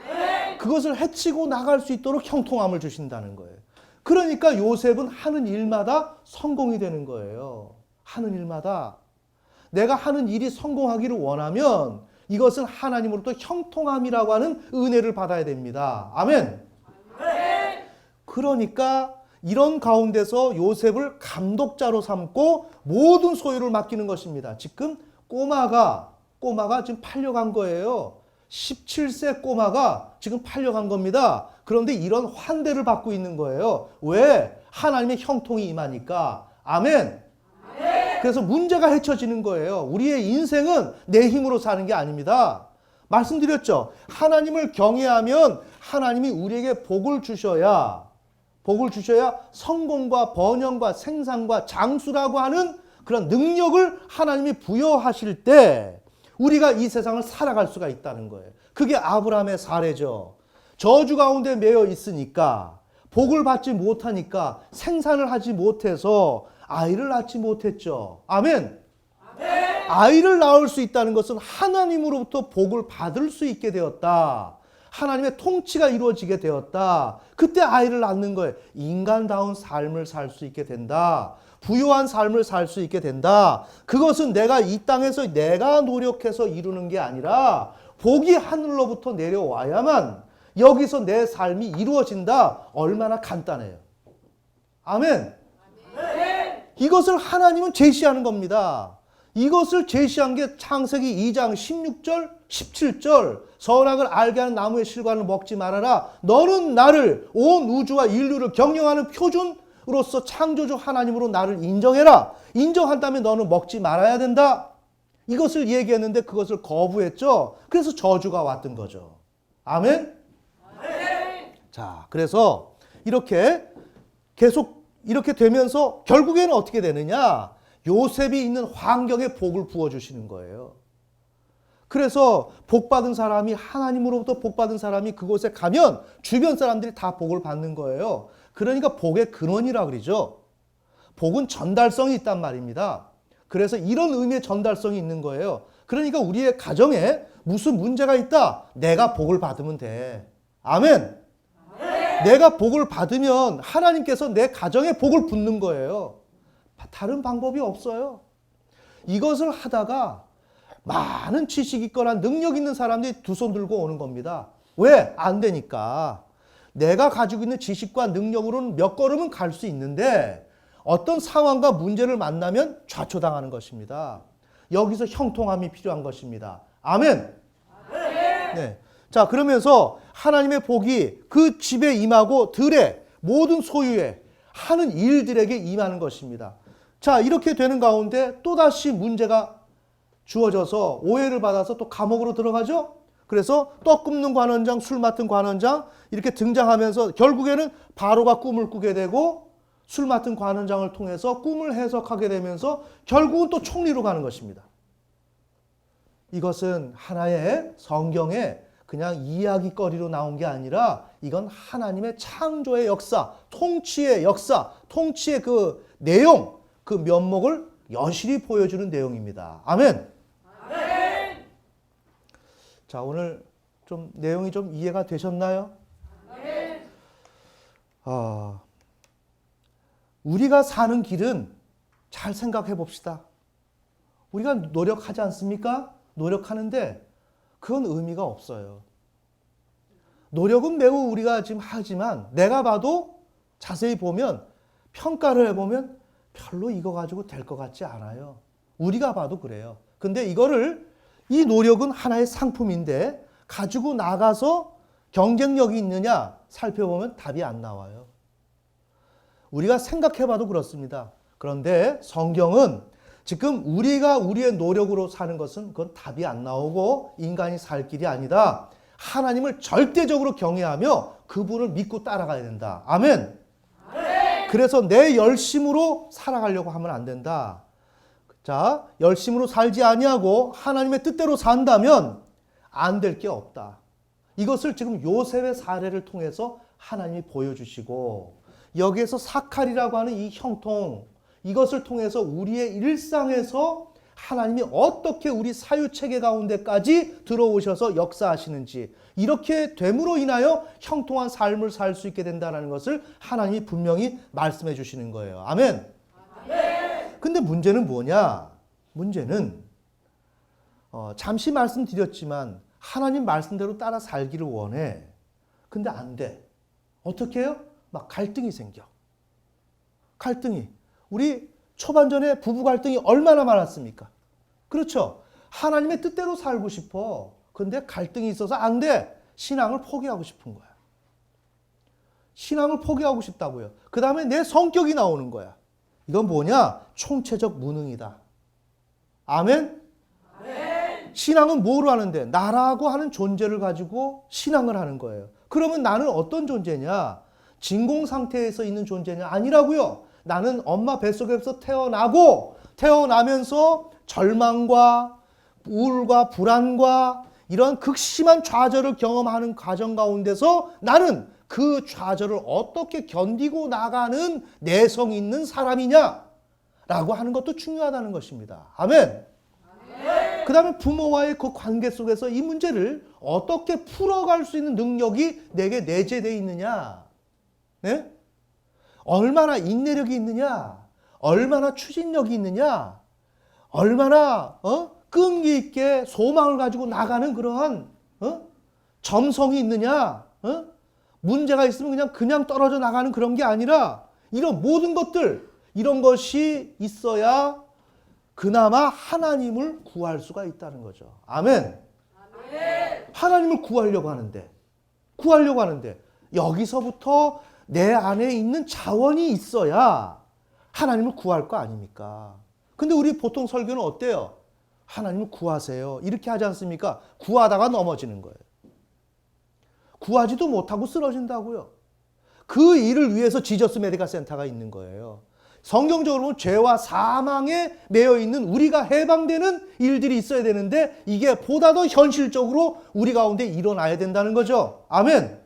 아멘. 그것을 해치고 나갈 수 있도록 형통함을 주신다는 거예요. 그러니까 요셉은 하는 일마다 성공이 되는 거예요. 하는 일마다. 내가 하는 일이 성공하기를 원하면 이것은 하나님으로부터 형통함이라고 하는 은혜를 받아야 됩니다. 아멘. 그러니까 이런 가운데서 요셉을 감독자로 삼고 모든 소유를 맡기는 것입니다. 지금 꼬마가 지금 팔려간 거예요. 17세 꼬마가 지금 팔려간 겁니다. 그런데 이런 환대를 받고 있는 거예요. 왜? 하나님의 형통이 임하니까. 아멘. 그래서 문제가 헤쳐지는 거예요. 우리의 인생은 내 힘으로 사는 게 아닙니다. 말씀드렸죠. 하나님을 경외하면 하나님이 우리에게 복을 주셔야 성공과 번영과 생산과 장수라고 하는 그런 능력을 하나님이 부여하실 때 우리가 이 세상을 살아갈 수가 있다는 거예요. 그게 아브라함의 사례죠. 저주 가운데 매여 있으니까 복을 받지 못하니까 생산을 하지 못해서 아이를 낳지 못했죠. 아멘. 아이를 낳을 수 있다는 것은 하나님으로부터 복을 받을 수 있게 되었다. 하나님의 통치가 이루어지게 되었다. 그때 아이를 낳는 거예요. 인간다운 삶을 살 수 있게 된다. 부유한 삶을 살 수 있게 된다. 그것은 내가 이 땅에서 내가 노력해서 이루는 게 아니라 복이 하늘로부터 내려와야만 여기서 내 삶이 이루어진다. 얼마나 간단해요. 아멘. 이것을 하나님은 제시하는 겁니다. 이것을 제시한 게 창세기 2장 16절, 17절 선악을 알게 하는 나무의 실과를 먹지 말아라. 너는 나를 온 우주와 인류를 경영하는 표준으로서 창조주 하나님으로 나를 인정해라. 인정한다면 너는 먹지 말아야 된다. 이것을 얘기했는데 그것을 거부했죠. 그래서 저주가 왔던 거죠. 아멘? 자, 그래서 이렇게 계속 이렇게 되면서 결국에는 어떻게 되느냐? 요셉이 있는 환경에 복을 부어주시는 거예요. 그래서 복받은 사람이 하나님으로부터 복받은 사람이 그곳에 가면 주변 사람들이 다 복을 받는 거예요. 그러니까 복의 근원이라 그러죠. 복은 전달성이 있단 말입니다. 그래서 이런 의미의 전달성이 있는 거예요. 그러니까 우리의 가정에 무슨 문제가 있다. 내가 복을 받으면 돼. 아멘. 내가 복을 받으면 하나님께서 내 가정에 복을 붓는 거예요. 다른 방법이 없어요. 이것을 하다가 많은 지식 있거나 능력 있는 사람들이 두 손 들고 오는 겁니다. 왜? 안 되니까. 내가 가지고 있는 지식과 능력으로는 몇 걸음은 갈 수 있는데 어떤 상황과 문제를 만나면 좌초당하는 것입니다. 여기서 형통함이 필요한 것입니다. 아멘. 네. 자, 그러면서 하나님의 복이 그 집에 임하고 들에 모든 소유에 하는 일들에게 임하는 것입니다. 자, 이렇게 되는 가운데 또다시 문제가 주어져서 오해를 받아서 또 감옥으로 들어가죠. 그래서 떡 굽는 관원장, 술 맡은 관원장 이렇게 등장하면서 결국에는 바로가 꿈을 꾸게 되고 술 맡은 관원장을 통해서 꿈을 해석하게 되면서 결국은 또 총리로 가는 것입니다. 이것은 하나의 성경에 그냥 이야기거리로 나온 게 아니라 이건 하나님의 창조의 역사, 통치의 역사, 통치의 그 내용, 그 면목을 여실히 보여주는 내용입니다. 아멘. 아멘. 자, 오늘 좀 내용이 좀 이해가 되셨나요? 아멘. 우리가 사는 길은 잘 생각해 봅시다. 우리가 노력하지 않습니까? 노력하는데 그건 의미가 없어요. 노력은 매우 우리가 지금 하지만 내가 봐도 자세히 보면 평가를 해보면 별로 이거 가지고 될 것 같지 않아요. 우리가 봐도 그래요. 근데 이 노력은 하나의 상품인데 가지고 나가서 경쟁력이 있느냐 살펴보면 답이 안 나와요. 우리가 생각해봐도 그렇습니다. 그런데 성경은 지금 우리가 우리의 노력으로 사는 것은 그건 답이 안 나오고 인간이 살 길이 아니다. 하나님을 절대적으로 경외하며 그분을 믿고 따라가야 된다. 아멘. 아멘. 그래서 내 열심으로 살아가려고 하면 안 된다. 자, 열심으로 살지 아니하고 하나님의 뜻대로 산다면 안 될 게 없다. 이것을 지금 요셉의 사례를 통해서 하나님이 보여주시고 여기에서 사칼이라고 하는 이 형통 이것을 통해서 우리의 일상에서 하나님이 어떻게 우리 사유체계 가운데까지 들어오셔서 역사하시는지, 이렇게 됨으로 인하여 형통한 삶을 살 수 있게 된다는 것을 하나님이 분명히 말씀해 주시는 거예요. 아멘. 근데 문제는 뭐냐? 문제는 잠시 말씀드렸지만 하나님 말씀대로 따라 살기를 원해. 근데 안 돼. 어떻게 해요? 막 갈등이 생겨. 갈등이. 우리 초반전에 부부 갈등이 얼마나 많았습니까? 그렇죠. 하나님의 뜻대로 살고 싶어. 근데 갈등이 있어서 안 돼. 신앙을 포기하고 싶은 거야. 신앙을 포기하고 싶다고요. 그 다음에 내 성격이 나오는 거야. 이건 뭐냐? 총체적 무능이다. 아멘? 신앙은 뭐로 하는데? 나라고 하는 존재를 가지고 신앙을 하는 거예요. 그러면 나는 어떤 존재냐? 진공 상태에서 있는 존재냐? 아니라고요. 나는 엄마 뱃속에서 태어나면서 절망과 우울과 불안과 이런 극심한 좌절을 경험하는 과정 가운데서 나는 그 좌절을 어떻게 견디고 나가는 내성 있는 사람이냐? 라고 하는 것도 중요하다는 것입니다. 아멘. 그 다음에 부모와의 그 관계 속에서 이 문제를 어떻게 풀어갈 수 있는 능력이 내게 내재되어 있느냐? 네? 얼마나 인내력이 있느냐? 얼마나 추진력이 있느냐? 얼마나 끈기 있게 소망을 가지고 나가는 그러한 점성이 있느냐? 문제가 있으면 그냥 떨어져 나가는 그런 게 아니라 이런 모든 것들, 이런 것이 있어야 그나마 하나님을 구할 수가 있다는 거죠. 아멘. 하나님을 구하려고 하는데 여기서부터 내 안에 있는 자원이 있어야 하나님을 구할 거 아닙니까? 근데 우리 보통 설교는 어때요? 하나님을 구하세요. 이렇게 하지 않습니까? 구하다가 넘어지는 거예요. 구하지도 못하고 쓰러진다고요. 그 일을 위해서 지저스 메디컬 센터가 있는 거예요. 성경적으로 보면 죄와 사망에 매여 있는 우리가 해방되는 일들이 있어야 되는데 이게 보다 더 현실적으로 우리 가운데 일어나야 된다는 거죠. 아멘.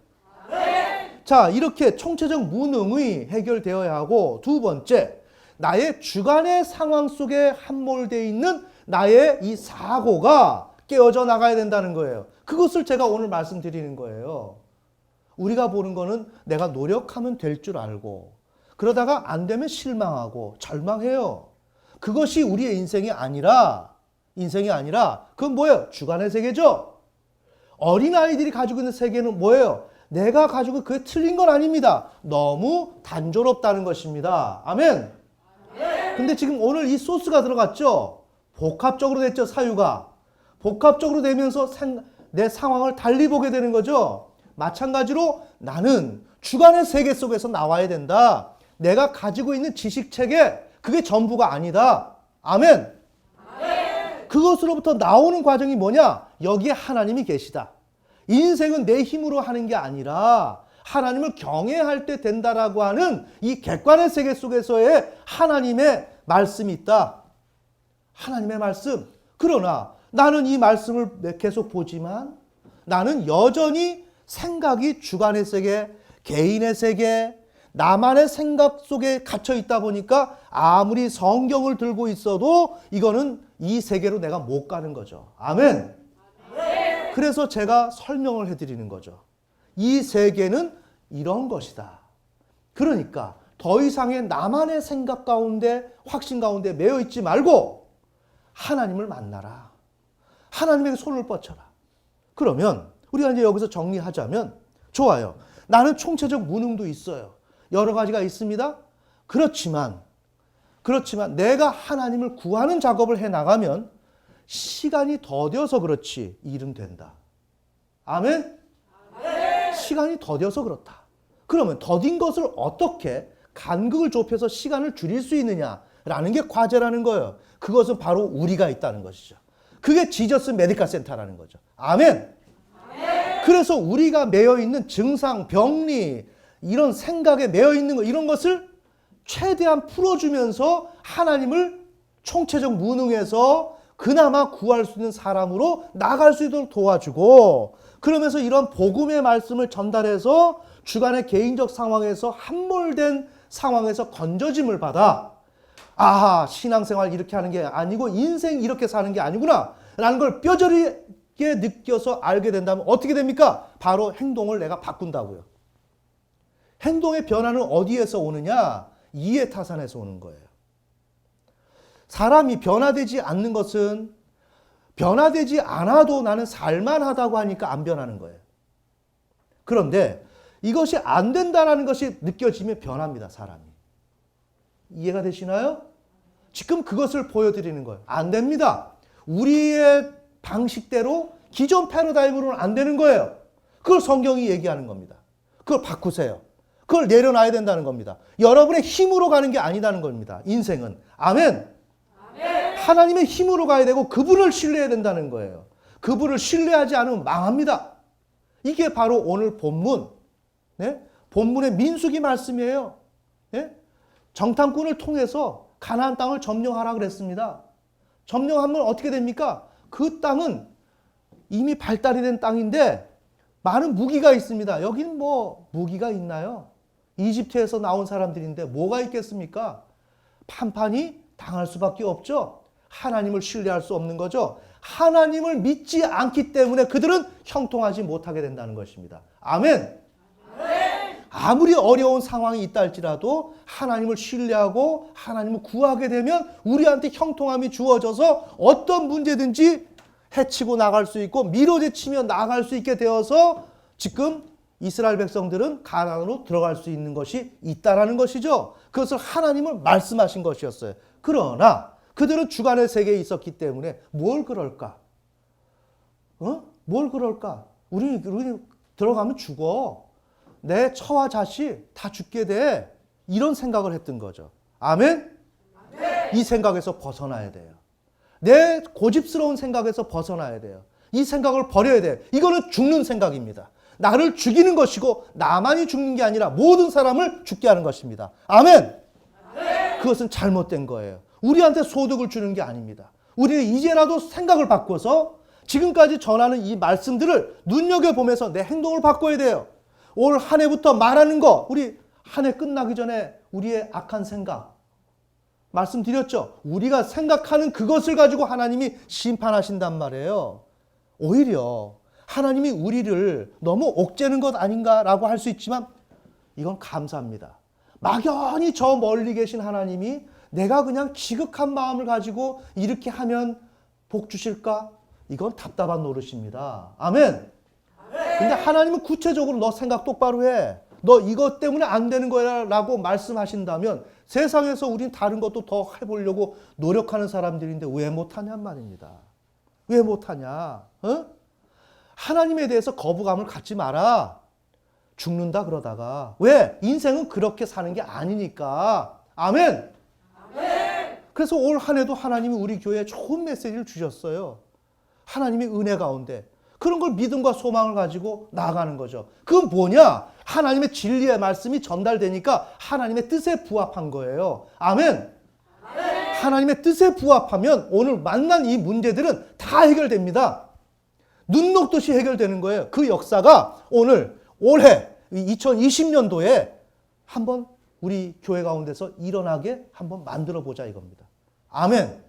자, 이렇게 총체적 무능이 해결되어야 하고, 두 번째, 나의 주관의 상황 속에 함몰되어 있는 나의 이 사고가 깨어져 나가야 된다는 거예요. 그것을 제가 오늘 말씀드리는 거예요. 우리가 보는 거는 내가 노력하면 될 줄 알고 그러다가 안 되면 실망하고 절망해요. 그것이 우리의 인생이 아니라 그건 뭐예요? 주관의 세계죠. 어린아이들이 가지고 있는 세계는 뭐예요? 내가 가지고 그게 틀린 건 아닙니다. 너무 단조롭다는 것입니다. 아멘. 근데 지금 오늘 이 소스가 들어갔죠? 복합적으로 됐죠, 사유가. 복합적으로 되면서 내 상황을 달리 보게 되는 거죠. 마찬가지로 나는 주관의 세계 속에서 나와야 된다. 내가 가지고 있는 지식체계, 그게 전부가 아니다. 아멘. 그것으로부터 나오는 과정이 뭐냐? 여기에 하나님이 계시다. 인생은 내 힘으로 하는 게 아니라 하나님을 경외할 때 된다라고 하는 이 객관의 세계 속에서의 하나님의 말씀이 있다. 하나님의 말씀. 그러나 나는 이 말씀을 계속 보지만 나는 여전히 생각이 주관의 세계, 개인의 세계, 나만의 생각 속에 갇혀 있다 보니까 아무리 성경을 들고 있어도 이거는 이 세계로 내가 못 가는 거죠. 아멘. 그래서 제가 설명을 해드리는 거죠. 이 세계는 이런 것이다. 그러니까 더 이상의 나만의 생각 가운데, 확신 가운데 매여 있지 말고 하나님을 만나라. 하나님에게 손을 뻗쳐라. 그러면 우리가 이제 여기서 정리하자면, 좋아요. 나는 총체적 무능도 있어요. 여러 가지가 있습니다. 그렇지만 내가 하나님을 구하는 작업을 해나가면 시간이 더뎌서 그렇지 일은 된다. 아멘? 시간이 더뎌서 그렇다. 그러면 더딘 것을 어떻게 간극을 좁혀서 시간을 줄일 수 있느냐라는 게 과제라는 거예요. 그것은 바로 우리가 있다는 것이죠. 그게 지저스 메디컬 센터라는 거죠. 아멘? 그래서 우리가 매여 있는 증상, 병리, 이런 생각에 매여 있는 거, 이런 것을 최대한 풀어주면서 하나님을 총체적 무능에서 그나마 구할 수 있는 사람으로 나갈 수 있도록 도와주고, 그러면서 이런 복음의 말씀을 전달해서 주간의 개인적 상황에서 함몰된 상황에서 건져짐을 받아 아하, 신앙생활 이렇게 하는 게 아니고 인생 이렇게 사는 게 아니구나 라는 걸 뼈저리게 느껴서 알게 된다면 어떻게 됩니까? 바로 행동을 내가 바꾼다고요. 행동의 변화는 어디에서 오느냐? 이해타산에서 오는 거예요. 사람이 변화되지 않는 것은 변화되지 않아도 나는 살만하다고 하니까 안 변하는 거예요. 그런데 이것이 안 된다는 것이 느껴지면 변합니다, 사람이. 이해가 되시나요? 지금 그것을 보여드리는 거예요. 안 됩니다. 우리의 방식대로 기존 패러다임으로는 안 되는 거예요. 그걸 성경이 얘기하는 겁니다. 그걸 바꾸세요. 그걸 내려놔야 된다는 겁니다. 여러분의 힘으로 가는 게 아니라는 겁니다. 인생은. 아멘. 하나님의 힘으로 가야 되고 그분을 신뢰해야 된다는 거예요. 그분을 신뢰하지 않으면 망합니다. 이게 바로 오늘 본문, 네? 본문의 민수기 말씀이에요. 네? 정탐꾼을 통해서 가나안 땅을 점령하라 그랬습니다. 점령하면 어떻게 됩니까? 그 땅은 이미 발달이 된 땅인데 많은 무기가 있습니다. 여기는 뭐 무기가 있나요? 이집트에서 나온 사람들인데 뭐가 있겠습니까? 판판이 당할 수밖에 없죠. 하나님을 신뢰할 수 없는 거죠. 하나님을 믿지 않기 때문에 그들은 형통하지 못하게 된다는 것입니다. 아멘. 아무리 어려운 상황이 있다 할지라도 하나님을 신뢰하고 하나님을 구하게 되면 우리한테 형통함이 주어져서 어떤 문제든지 해치고 나갈 수 있고 밀어제치며 나갈 수 있게 되어서 지금 이스라엘 백성들은 가나안으로 들어갈 수 있는 것이 있다라는 것이죠. 그것을 하나님을 말씀하신 것이었어요. 그러나 그들은 주관의 세계에 있었기 때문에 뭘 그럴까? 뭘 그럴까? 우리 들어가면 죽어. 내 처와 자식 다 죽게 돼. 이런 생각을 했던 거죠. 아멘? 이 생각에서 벗어나야 돼요. 내 고집스러운 생각에서 벗어나야 돼요. 이 생각을 버려야 돼요. 이거는 죽는 생각입니다. 나를 죽이는 것이고 나만이 죽는 게 아니라 모든 사람을 죽게 하는 것입니다. 아멘? 그것은 잘못된 거예요. 우리한테 소득을 주는 게 아닙니다. 우리는 이제라도 생각을 바꿔서 지금까지 전하는 이 말씀들을 눈여겨보면서 내 행동을 바꿔야 돼요. 올 한 해부터 말하는 거, 우리 한 해 끝나기 전에 우리의 악한 생각 말씀드렸죠. 우리가 생각하는 그것을 가지고 하나님이 심판하신단 말이에요. 오히려 하나님이 우리를 너무 옥죄는 것 아닌가라고 할 수 있지만 이건 감사합니다. 막연히 저 멀리 계신 하나님이 내가 그냥 지극한 마음을 가지고 이렇게 하면 복 주실까? 이건 답답한 노릇입니다. 아멘. 근데 하나님은 구체적으로 너 생각 똑바로 해. 너 이것 때문에 안 되는 거야 라고 말씀하신다면 세상에서 우린 다른 것도 더 해보려고 노력하는 사람들인데 왜 못하냔 말입니다. 왜 못하냐? 하나님에 대해서 거부감을 갖지 마라. 죽는다 그러다가. 왜? 인생은 그렇게 사는 게 아니니까. 아멘. 그래서 올 한 해도 하나님이 우리 교회에 좋은 메시지를 주셨어요. 하나님의 은혜 가운데. 그런 걸 믿음과 소망을 가지고 나아가는 거죠. 그건 뭐냐? 하나님의 진리의 말씀이 전달되니까 하나님의 뜻에 부합한 거예요. 아멘. 하나님의 뜻에 부합하면 오늘 만난 이 문제들은 다 해결됩니다. 눈 녹듯이 해결되는 거예요. 그 역사가 오늘 올해 2020년도에 한번 우리 교회 가운데서 일어나게 한번 만들어 보자 이겁니다. 아멘.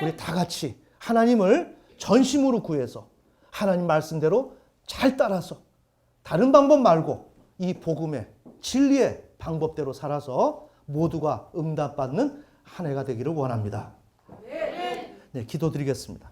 우리 다 같이 하나님을 전심으로 구해서 하나님 말씀대로 잘 따라서 다른 방법 말고 이 복음의 진리의 방법대로 살아서 모두가 응답받는 한 해가 되기를 원합니다. 네, 기도드리겠습니다.